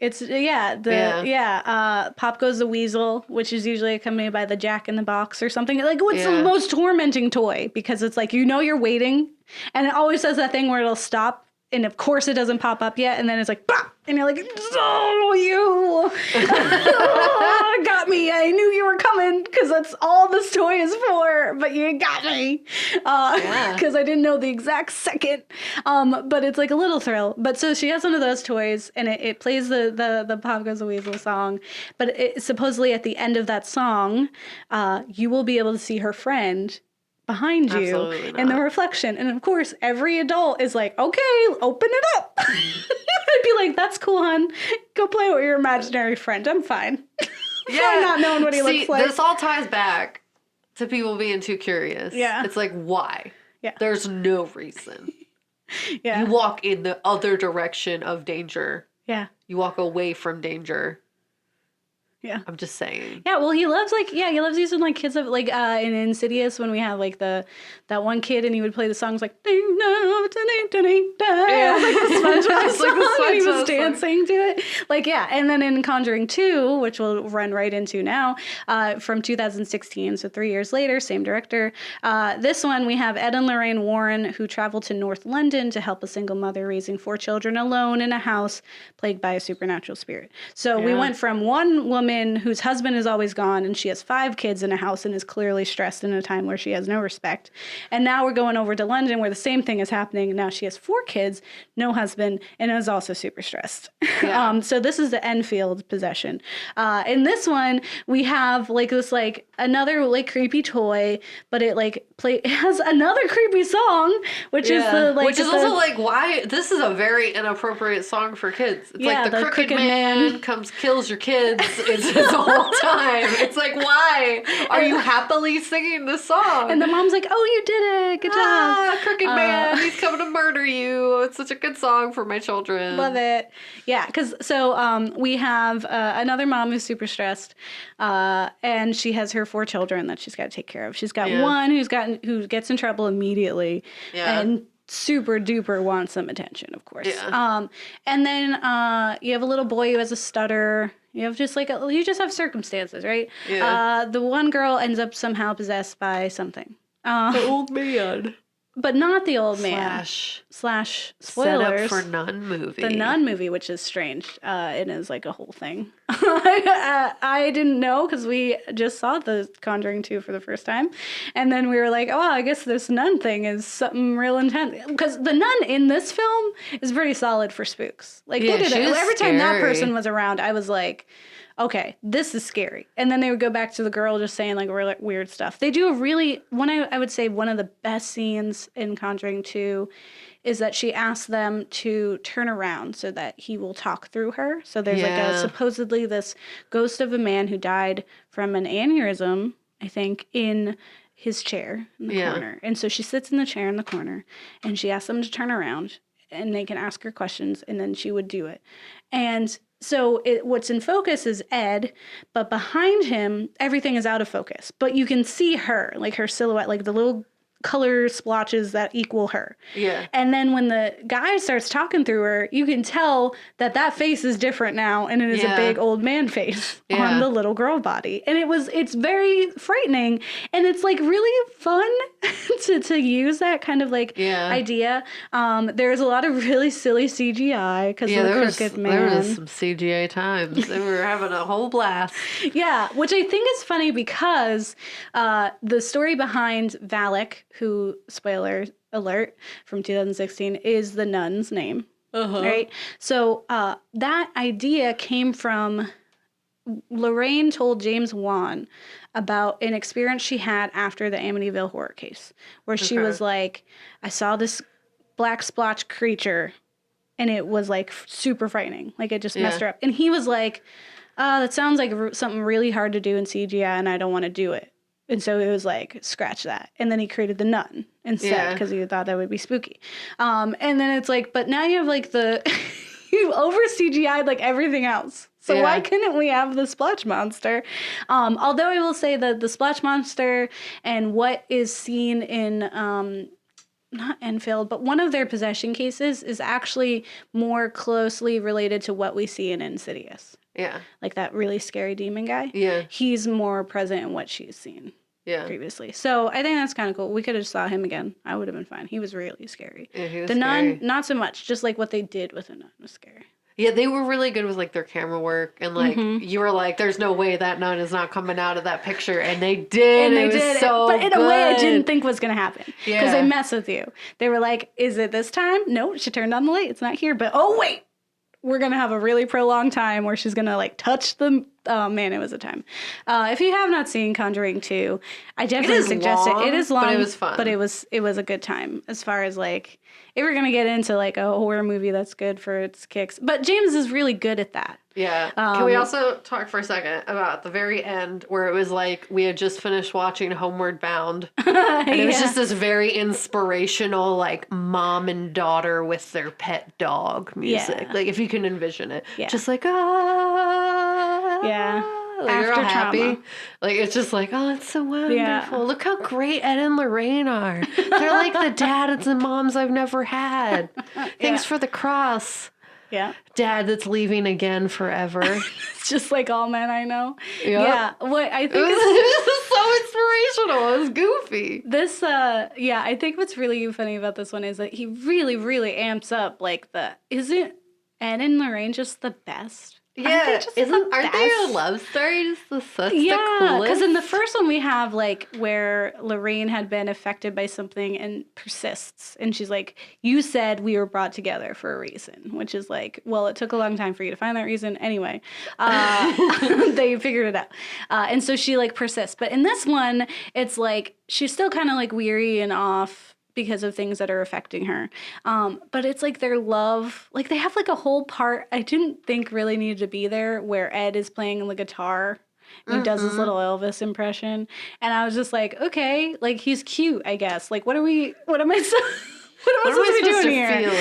It's Pop Goes the Weasel, which is usually accompanied by the Jack in the Box or something. Like, what's the most tormenting toy? Because it's like, you know, you're waiting, and it always does that thing where it'll stop, and of course it doesn't pop up yet, and then it's like, bah! And you're like, oh, you got me. I knew you were coming because that's all this toy is for, but you got me because I didn't know the exact second. But it's like a little thrill. But so she has one of those toys, and it plays the Pop Goes the Weasel song. But supposedly at the end of that song, you will be able to see her friend behind you in the reflection. And of course, every adult is like, okay, open it up. I'd be like, that's cool, hon. Go play with your imaginary friend. I'm fine. I'm not knowing what he looks like. This all ties back to people being too curious. Yeah. It's like, why? Yeah. There's no reason. Yeah. You walk in the other direction of danger. Yeah. You walk away from danger. Yeah. I'm just saying. Yeah, well, he loves using like kids of like in Insidious when we have like that one kid and he would play the songs like ding dong ding ding ding ding. Yeah. Like the SpongeBob song, and he was SpongeBob dancing to it. Like and then in Conjuring 2, which we'll run right into now, from 2016, so 3 years later, same director. This one we have Ed and Lorraine Warren who travel to North London to help a single mother raising 4 children alone in a house plagued by a supernatural spirit. So we went from one woman whose husband is always gone and she has 5 kids in a house and is clearly stressed in a time where she has no respect. And now we're going over to London where the same thing is happening. Now she has 4 kids, no husband, and is also super stressed. Yeah. So this is the Enfield possession. In this one, we have like this like another like creepy toy, but it like it has another creepy song, which is the like which is also like why this is a very inappropriate song for kids. It's like the crooked man comes kills your kids. It's the whole time. It's like, why are you happily singing this song? And the mom's like, oh, you did it. Good job. Crooked man, he's coming to murder you. It's such a good song for my children. Love it. Yeah, because we have another mom who's super stressed, and she has her 4 children that she's got to take care of. She's got one who gets in trouble immediately, and super duper wants some attention, of course. Yeah. And then you have a little boy who has a stutter. You have just like you just have circumstances, right? Yeah. The one girl ends up somehow possessed by something. The old man. But not the old man. Slash spoilers. Set up for Nun movie. The Nun movie, which is strange. It is like a whole thing. I didn't know because we just saw the Conjuring 2 for the first time. And then we were like, oh, I guess this nun thing is something real intense. Because the nun in this film is pretty solid for spooks. Like, they did it. Every time that person was around, I was like, okay, this is scary. And then they would go back to the girl just saying like really weird stuff. They do a really, I would say one of the best scenes in Conjuring 2 is that she asks them to turn around so that he will talk through her. So there's like supposedly this ghost of a man who died from an aneurysm, I think, in his chair in the corner. And so she sits in the chair in the corner and she asks them to turn around and they can ask her questions and then she would do it. And so what's in focus is Ed, but behind him, everything is out of focus. But you can see her, like her silhouette, like the little color splotches that equal her. Yeah. And then when the guy starts talking through her, you can tell that face is different now, and it is a big old man face on the little girl body. And it's very frightening, and it's like really fun to use that kind of like idea. There's a lot of really silly CGI because of the crooked man. There was some CGI times. They were having a whole blast. Yeah, which I think is funny because the story behind Valak, who, spoiler alert, from 2016, is the nun's name. right? So that idea came from Lorraine told James Wan about an experience she had after the Amityville horror case, where she was like, I saw this black splotch creature and it was like super frightening. Like it just messed her up. And he was like, that sounds like something really hard to do in CGI and I don't want to do it. And so it was like, scratch that. And then he created the nun instead because he thought that would be spooky. And then it's like, but now you have like you over CGI'd like everything else. So why couldn't we have the splotch monster? Although I will say that the splotch monster and what is seen in, not Enfield, but one of their possession cases is actually more closely related to what we see in Insidious. Yeah. Like that really scary demon guy. Yeah. He's more present in what she's seen previously. So I think that's kind of cool. We could have saw him again. I would have been fine. He was really scary. Yeah, he was the scary. nun, not so much. Just like what they did with the nun was scary. Yeah, they were really good with like their camera work, and like you were like, "There's no way that nun is not coming out of that picture," and they did. And they did, so but in a way, I didn't think was gonna happen because they Yeah. mess with you. They were like, "Is it this time? No, she turned on the light. It's not here." But oh wait, we're gonna have a really prolonged time where she's gonna like touch the. Oh man, it was a time. If you have not seen Conjuring 2, I definitely suggest it. It is long, but it was fun. But it was a good time as far as like if we're gonna get into like a horror movie that's good for its kicks. But James is really good at that. Yeah. Can we also talk for a second about the very end where it was like we had just finished watching Homeward Bound, and it was just this very inspirational like mom and daughter with their pet dog music. Like if you can envision it, just like like after you're all happy. trauma. Like it's just like, oh, it's so wonderful. Look how great Ed and Lorraine are. They're like the dads and moms I've never had. Thanks for the cross. Yeah. Dad that's leaving again forever. It's just like all men I know. Yep. Yeah. What I think This is so inspirational. It was goofy. this I think what's really funny about this one is that he really, really amps up like isn't Ed and Lorraine just the best? Yeah, aren't they a love story? Just such the coolest. Because in the first one we have like where Lorraine had been affected by something and persists, and she's like, "You said we were brought together for a reason," which is like, well, it took a long time for you to find that reason. Anyway, they figured it out, and so she like persists. But in this one, it's like she's still kind of like weary and off because of things that are affecting her. But it's like their love, like they have like a whole part I didn't think really needed to be there where Ed is playing the guitar and he does his little Elvis impression. And I was just like, okay, like he's cute, I guess. Like what am I supposed to be doing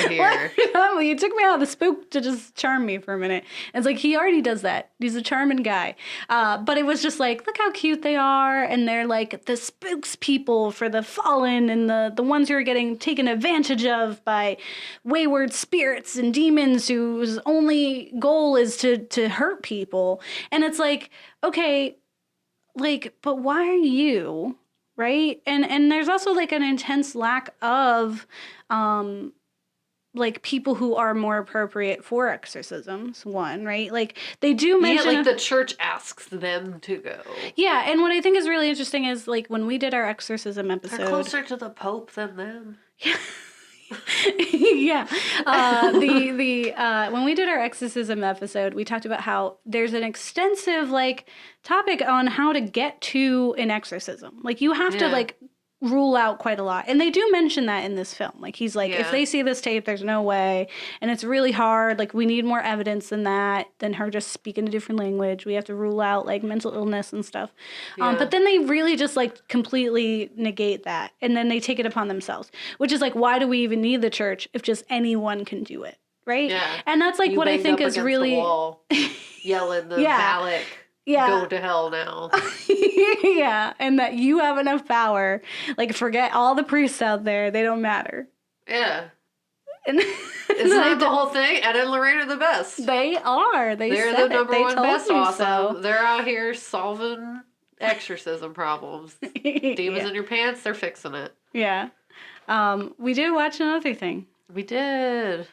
here? Well, you took me out of the spook to just charm me for a minute. And it's like, he already does that. He's a charming guy. But it was just like, look how cute they are. And they're like the spokespeople for the fallen and the ones who are getting taken advantage of by wayward spirits and demons whose only goal is to hurt people. And it's like, okay, like, but why are you... Right. And there's also like an intense lack of like people who are more appropriate for exorcisms. One, right. Like they do mention like the church asks them to go. Yeah. And what I think is really interesting is like when we did our exorcism episode. They're closer to the Pope than them. Yeah. Yeah. When we did our exorcism episode, we talked about how there's an extensive like topic on how to get to an exorcism. Like you have to like rule out quite a lot. And they do mention that in this film. Like he's like, if they see this tape, there's no way. And it's really hard. Like we need more evidence than that, than her just speaking a different language. We have to rule out like mental illness and stuff. But then they really just like completely negate that. And then they take it upon themselves, which is like, why do we even need the church if just anyone can do it? Right. Yeah. And that's like what I think is really yelling the Valak. Yeah. Go to hell now. Yeah. And that you have enough power. Like, forget all the priests out there. They don't matter. Yeah. And isn't that the whole thing? Ed and Lorraine are the best. They are. They're the number one best awesome. So. They're out here solving exorcism problems. Demons in your pants, they're fixing it. Yeah. We did watch another thing. We did.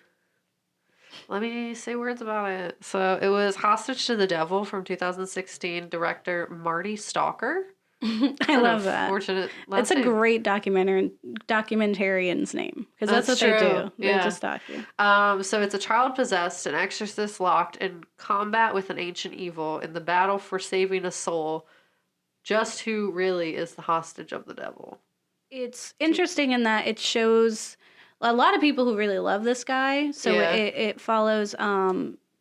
Let me say words about it. So it was Hostage to the Devil from 2016, director Marty Stalker. I love that. Fortunate. It's a great documentarian's name because that's what true. they do. They Yeah. just doc you. So it's a child possessed, an exorcist locked in combat with an ancient evil in the battle for saving a soul. Just who really is the hostage of the devil? It's interesting in that it shows a lot of people who really love this guy. So Yeah. it follows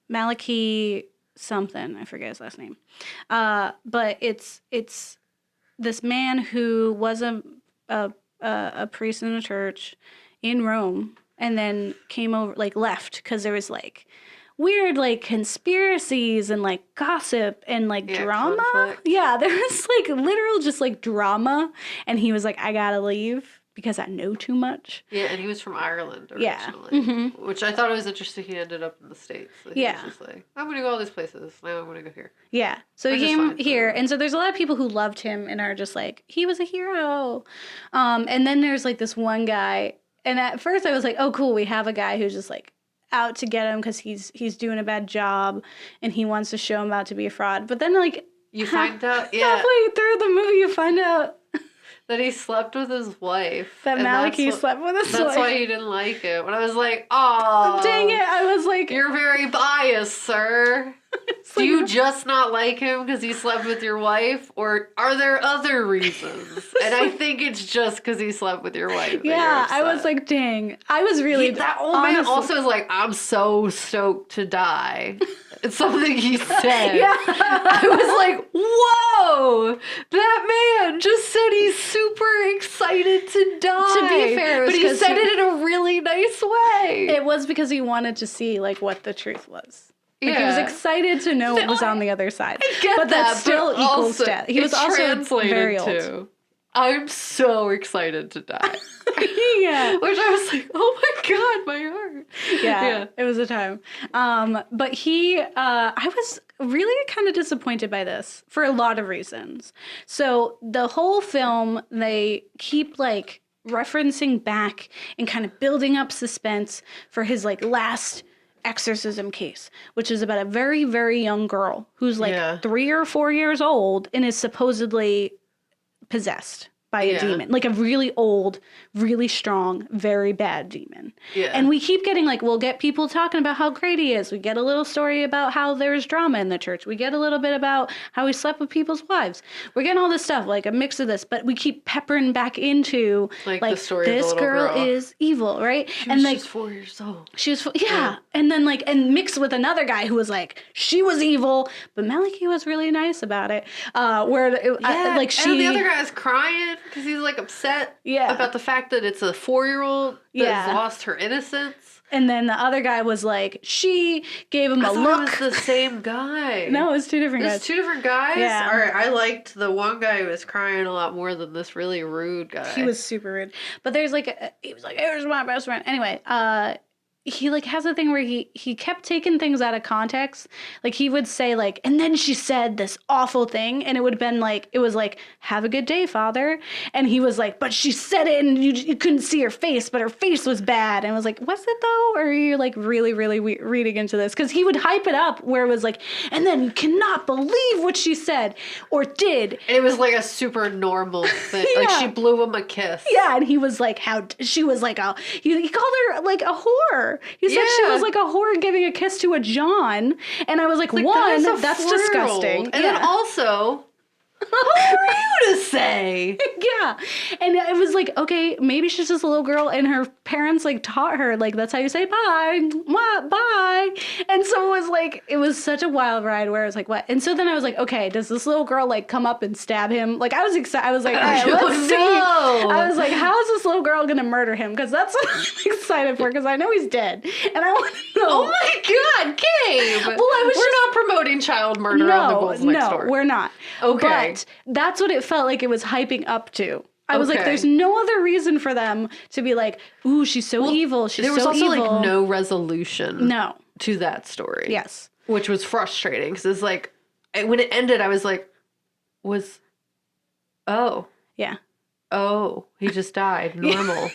Malachi something. I forget his last name. But it's this man who was a priest in a church in Rome and then came over, like left because there was like weird like conspiracies and like gossip and like drama. Conflict. Yeah, there was like literal just like drama. And he was like, I gotta leave because I know too much. Yeah, and he was from Ireland Yeah. originally, which I thought it was interesting. He ended up in the States. So he Yeah. was just like, I'm going to go all these places. Now I'm going to go here. Yeah. So Which he is came fine. here. And so there's a lot of people who loved him and are just like, he was a hero. And then there's like this one guy. And at first I was like, oh, cool. We have a guy who's just like out to get him because he's doing a bad job and he wants to show him out to be a fraud. But then like You find out, yeah, halfway through the movie, you find out that he slept with his wife. that and Malachi that's slept with his That's wife. why he didn't like him. And I was like, oh. Dang it. I was like, You're very biased, sir. Do you just not like him because he slept with your wife? Or are there other reasons? And I think it's just because he slept with your wife. that yeah, you're I was upset. like, dang. I was really. That old man honestly- also is like, I'm so stoked to die. It's something he said. Yeah. I was like, whoa! That man just said he's super excited to die. To be fair, it was but he 'cause said he- it in a really nice way. It was because he wanted to see like what the truth was. Like he was Yeah. excited to know what was on the other side. Get but that still but equals also, death. He was it also translated very old. to, I'm so excited to die. Yeah. Which I was like, oh my god, my heart. Yeah, it was a time. But I was really kind of disappointed by this for a lot of reasons. So the whole film, they keep like referencing back and kind of building up suspense for his like last exorcism case, which is about a very, very young girl who's like 3 or 4 years old and is supposedly possessed by a demon, like a really old, really strong, very bad demon. Yeah. And we keep getting like, we'll get people talking about how great he is. We get a little story about how there's drama in the church. We get a little bit about how he slept with people's wives. We're getting all this stuff, like a mix of this, but we keep peppering back into Like the story of the this little girl girl. is evil, right? She was just 4 years old. She was, yeah. And then like, and mixed with another guy who was like, she was evil, but Malachi was really nice about it. Like she, and the other guy's crying because he's like upset about the fact that it's a 4-year-old that's lost her innocence. And then the other guy was like, she gave him a look. It was the same guy. No, it was two different guys. It's two different guys? Yeah. All right, I liked the one guy who was crying a lot more than this really rude guy. He was super rude. But there's like, he was like, here's my best friend. Anyway, he like has a thing where he kept taking things out of context. Like he would say like, and then she said this awful thing, and it would have been like, it was like, have a good day, father. And he was like, but she said it and you couldn't see her face, but her face was bad. And I was like, was it though? Or are you like really, really reading into this? Because he would hype it up where it was like, and then you cannot believe what she said or did. It was like a super normal thing. Like she blew him a kiss. Yeah, and he was like, she was like he called her like a whore. He said she was like a whore giving a kiss to a John. And I was like, one, that's disgusting. And then also, who are you to say? Yeah. And it was like, okay, maybe she's just a little girl and her parents like taught her, like, that's how you say bye. What? Bye. And so it was such a wild ride where I was like, what? And so then I was like, okay, does this little girl like come up and stab him? Like I was excited. I was like, all right, let's see. I was like, how is this little girl going to murder him? Because that's what I'm excited for because I know he's dead. And I want to know. Oh my God, Gabe. Well, we're not promoting child murder on the Ghouls Next Door. No, we're not. Okay. But that's what it felt like it was hyping up to. I was like, there's no other reason for them to be like, ooh, she's so evil. She's so evil. There was also like no resolution to that story. Yes. Which was frustrating because it's like, when it ended, I was like, yeah. Oh, he just died. Normal.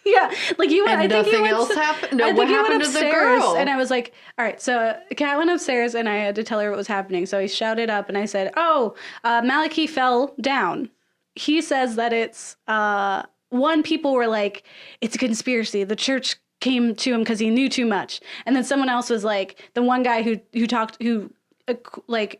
Yeah, like you went. And nothing else happened. No, what happened to the girl? And I was like, all right. So Kat went upstairs, and I had to tell her what was happening. So I shouted up, and I said, "Oh, Malachi fell down." he says that it's one, people were like, it's a conspiracy. The church came to him because he knew too much. And then someone else was like, the one guy who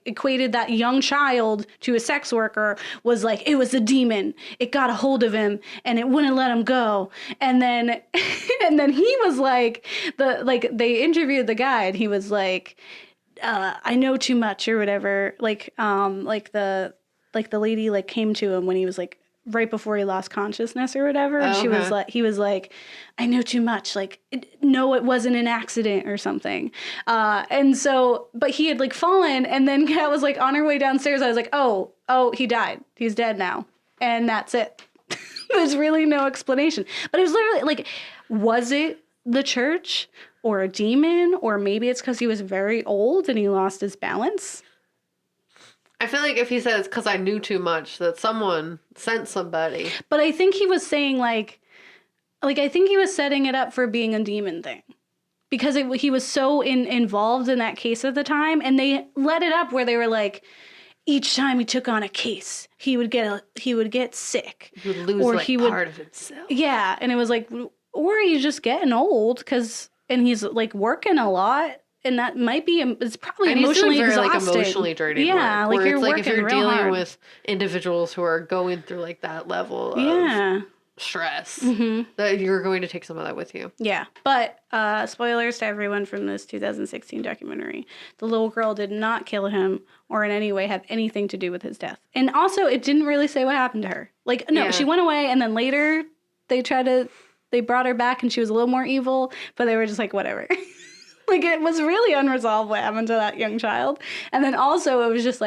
equated that young child to a sex worker was like, it was a demon. It got a hold of him and it wouldn't let him go. And then he was like, they interviewed the guy and he was like, I know too much or whatever. The lady came to him when he was like right before he lost consciousness or whatever. And he was like, I know too much. No, it wasn't an accident or something. And so, but he had fallen, and then Kat was on her way downstairs. I was like, oh, he died. He's dead now. And that's it. There's really no explanation. But it was literally was it the church or a demon? Or maybe it's because he was very old and he lost his balance? I feel like if he says, because I knew too much, that someone sent somebody. But I think he was saying, I think he was setting it up for being a demon thing. Because he was so involved in that case at the time. And they let it up where they were like, each time he took on a case, he would get sick. He would lose part of himself. Yeah. And it was or he's just getting old and he's working a lot. And that might be, it's probably emotionally exhausting. Emotionally draining. Yeah, work, you're working if you're real dealing hard with individuals who are going through that level of stress, that you're going to take some of that with you. Yeah, but spoilers to everyone from this 2016 documentary. The little girl did not kill him or in any way have anything to do with his death. And also, it didn't really say what happened to her. She went away and then later they brought her back and she was a little more evil, but they were just whatever. It was really unresolved what happened to that young child. And then also it was just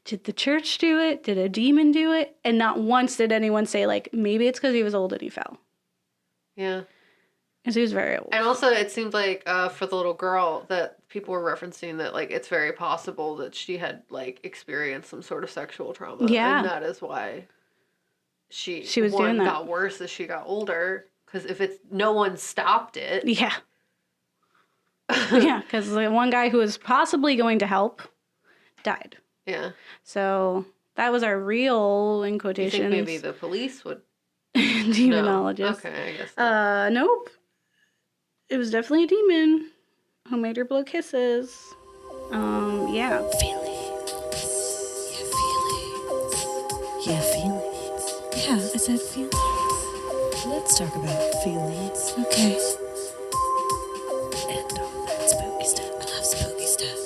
did the church do it? Did a demon do it? And not once did anyone say, maybe it's because he was old and he fell. Yeah. Because he was very old. And also it seemed for the little girl that people were referencing that, it's very possible that she had, experienced some sort of sexual trauma. Yeah. And that is why she was doing that. Got worse as she got older. Because if no one stopped it. Yeah. Yeah, because the one guy who was possibly going to help died. Yeah. So that was our real, in quotations. You think maybe the police would? Demonologist. No. Okay, I guess not. Nope. It was definitely a demon who made her blow kisses. Yeah. Feelings. Yeah, feelings. Yeah, I said feelings. Let's talk about feelings. Okay. And all that spooky stuff. I love spooky stuff.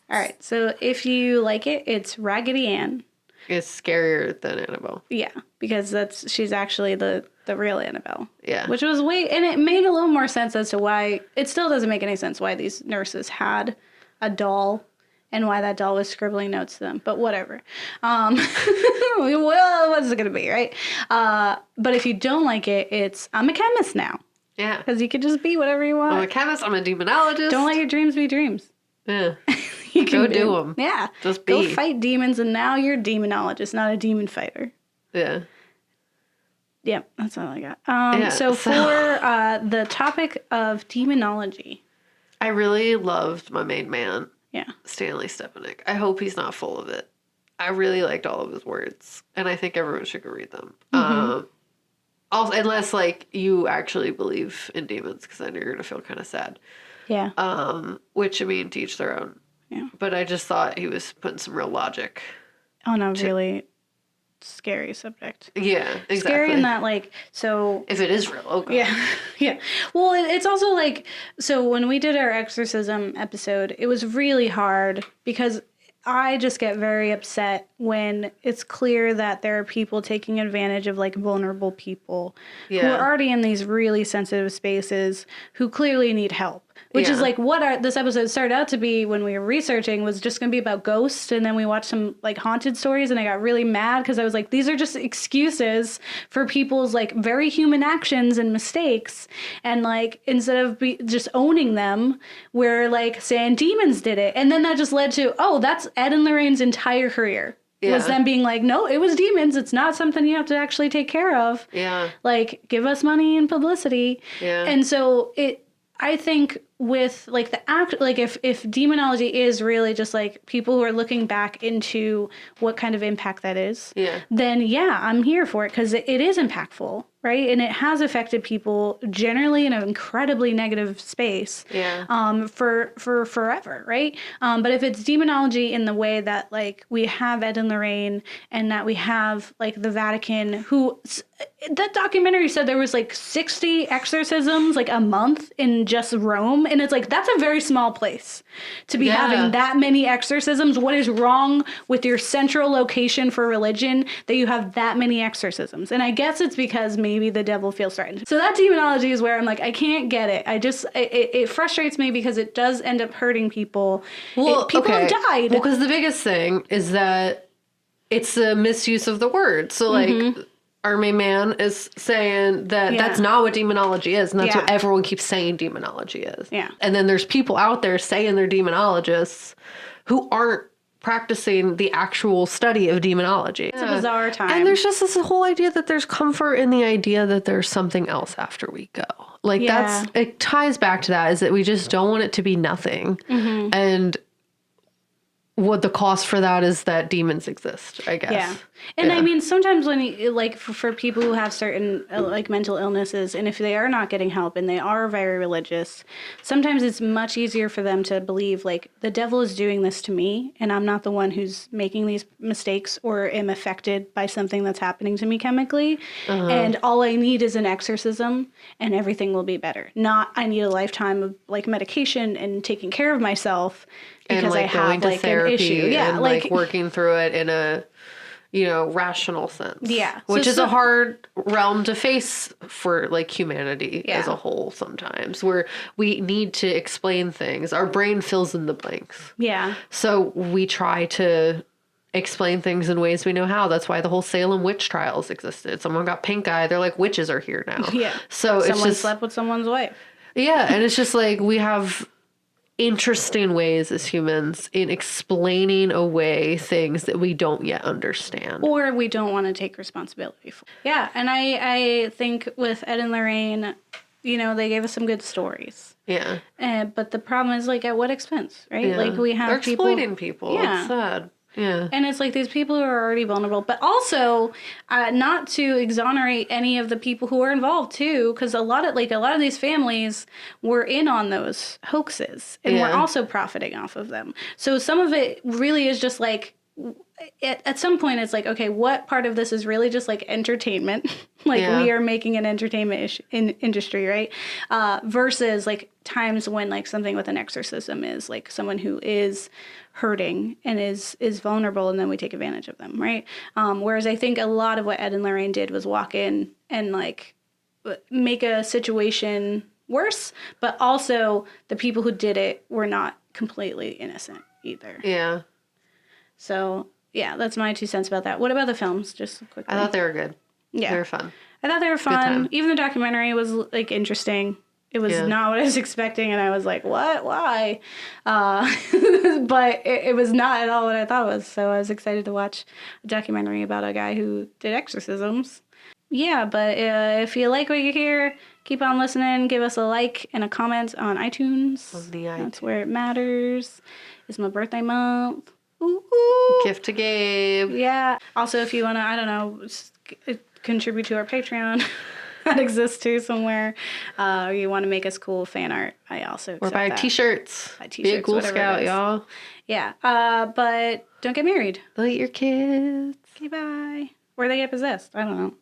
All right. So if you like it, it's Raggedy Ann. It's scarier than Annabelle. Yeah, because she's actually the real Annabelle. Yeah. Which was and it made a little more sense as to why, it still doesn't make any sense why these nurses had a doll and why that doll was scribbling notes to them. But whatever. Well, what's it going to be, right? But if you don't like it, it's I'm a chemist now. Yeah. Because you could just be whatever you want. I'm a chemist. I'm a demonologist. Don't let your dreams be dreams. Yeah. You can Go do them. Yeah. Just be. Go fight demons, and now you're a demonologist, not a demon fighter. Yeah. Yep, that's all I got. So for the topic of demonology. I really loved my main man. Yeah. Stanley Stepanek. I hope he's not full of it. I really liked all of his words, and I think everyone should go read them. Mm-hmm. Also, unless you actually believe in demons, because then you're gonna feel kind of sad. Yeah. Which, I mean, to each their own. Yeah. But I just thought he was putting some real logic On a really scary subject. Yeah, exactly. Scary in that, so... If it is real, okay. Yeah, yeah. Well, it's also so when we did our exorcism episode, it was really hard because I just get very upset when it's clear that there are people taking advantage of vulnerable people who are already in these really sensitive spaces who clearly need help. Which is what this episode started out to be when we were researching, was just going to be about ghosts. And then we watched some haunted stories, and I got really mad because I was like, these are just excuses for people's very human actions and mistakes. And instead of just owning them, we're saying demons did it. And then that just led to, that's Ed and Lorraine's entire career. Yeah. Was them being no, it was demons. It's not something you have to actually take care of. Yeah. Give us money and publicity. Yeah. And so I think with like the act, like if demonology is really just like people who are looking back into what kind of impact that is, then I'm here for it because it is impactful, right? And it has affected people generally in an incredibly negative space, for forever, right? But if it's demonology in the way that like we have Ed and Lorraine, and that we have like the Vatican, who that documentary said there was like 60 exorcisms like a month in just Rome, and it's like that's a very small place to be having that many exorcisms. What is wrong with your central location for religion that you have that many exorcisms? And I guess it's because maybe the devil feels threatened. So that demonology is where I'm like, I can't get it. It frustrates me because it does end up hurting people. Well, people have died. Well, because the biggest thing is that it's a misuse of the word. So like our main man is saying that that's not what demonology is. And that's what everyone keeps saying demonology is. Yeah. And then there's people out there saying they're demonologists who aren't practicing the actual study of demonology. It's a bizarre time. And there's just this whole idea that there's comfort in the idea that there's something else after we go. Like it ties back to that, is that we just don't want it to be nothing. And what the cost for that is that demons exist, I guess. Yeah. And I mean, sometimes when you, like for people who have certain like mental illnesses, and if they are not getting help and they are very religious, sometimes it's much easier for them to believe like the devil is doing this to me and I'm not the one who's making these mistakes or am affected by something that's happening to me chemically. And all I need is an exorcism and everything will be better. Not I need a lifetime of like medication and taking care of myself because and, like, I have like an issue. Yeah, and like working through it in a rational sense. Yeah. Which is a hard realm to face for like humanity as a whole sometimes, where we need to explain things. Our brain fills in the blanks. Yeah. So we try to explain things in ways we know how. That's why the whole Salem witch trials existed. Someone got pink eye. They're like, witches are here now. Yeah. So someone slept with someone's wife. Yeah. And it's just like we have interesting ways as humans in explaining away things that we don't yet understand. Or we don't want to take responsibility for. Yeah, and I think with Ed and Lorraine, they gave us some good stories. Yeah. But the problem is, like, at what expense, right? Yeah. Like, we have They're exploiting people. Yeah. It's sad. Yeah. And it's like these people who are already vulnerable, but also not to exonerate any of the people who are involved too, because a lot of these families were in on those hoaxes and were also profiting off of them. So some of it really is just like, at some point it's like, okay, what part of this is really just like entertainment? We are making an entertainment industry, right? Versus like times when like something with an exorcism is like someone who is hurting and is vulnerable, and then we take advantage of them, right? Whereas I think a lot of what Ed and Lorraine did was walk in and like make a situation worse, but also the people who did it were not completely innocent either. Yeah. So, yeah, that's my 2 cents about that. What about the films? Just quickly. I thought they were good. Yeah. They were fun. I thought they were fun. Even the documentary was, like, interesting. It was not what I was expecting, and I was like, what? Why? But it was not at all what I thought it was. So I was excited to watch a documentary about a guy who did exorcisms. Yeah, but if you like what you hear, keep on listening. Give us a like and a comment on iTunes. That's where it matters. It's my birthday month. Ooh, ooh. Gift to Gabe. Yeah. Also, if you want to, contribute to our Patreon, that exists too somewhere, or you want to make us cool fan art, I also accept or buy that. T-shirts. Be a Ghoul Scout, y'all. Yeah. But don't get married. Don't eat your kids. Okay, bye. Or they get possessed. I don't know.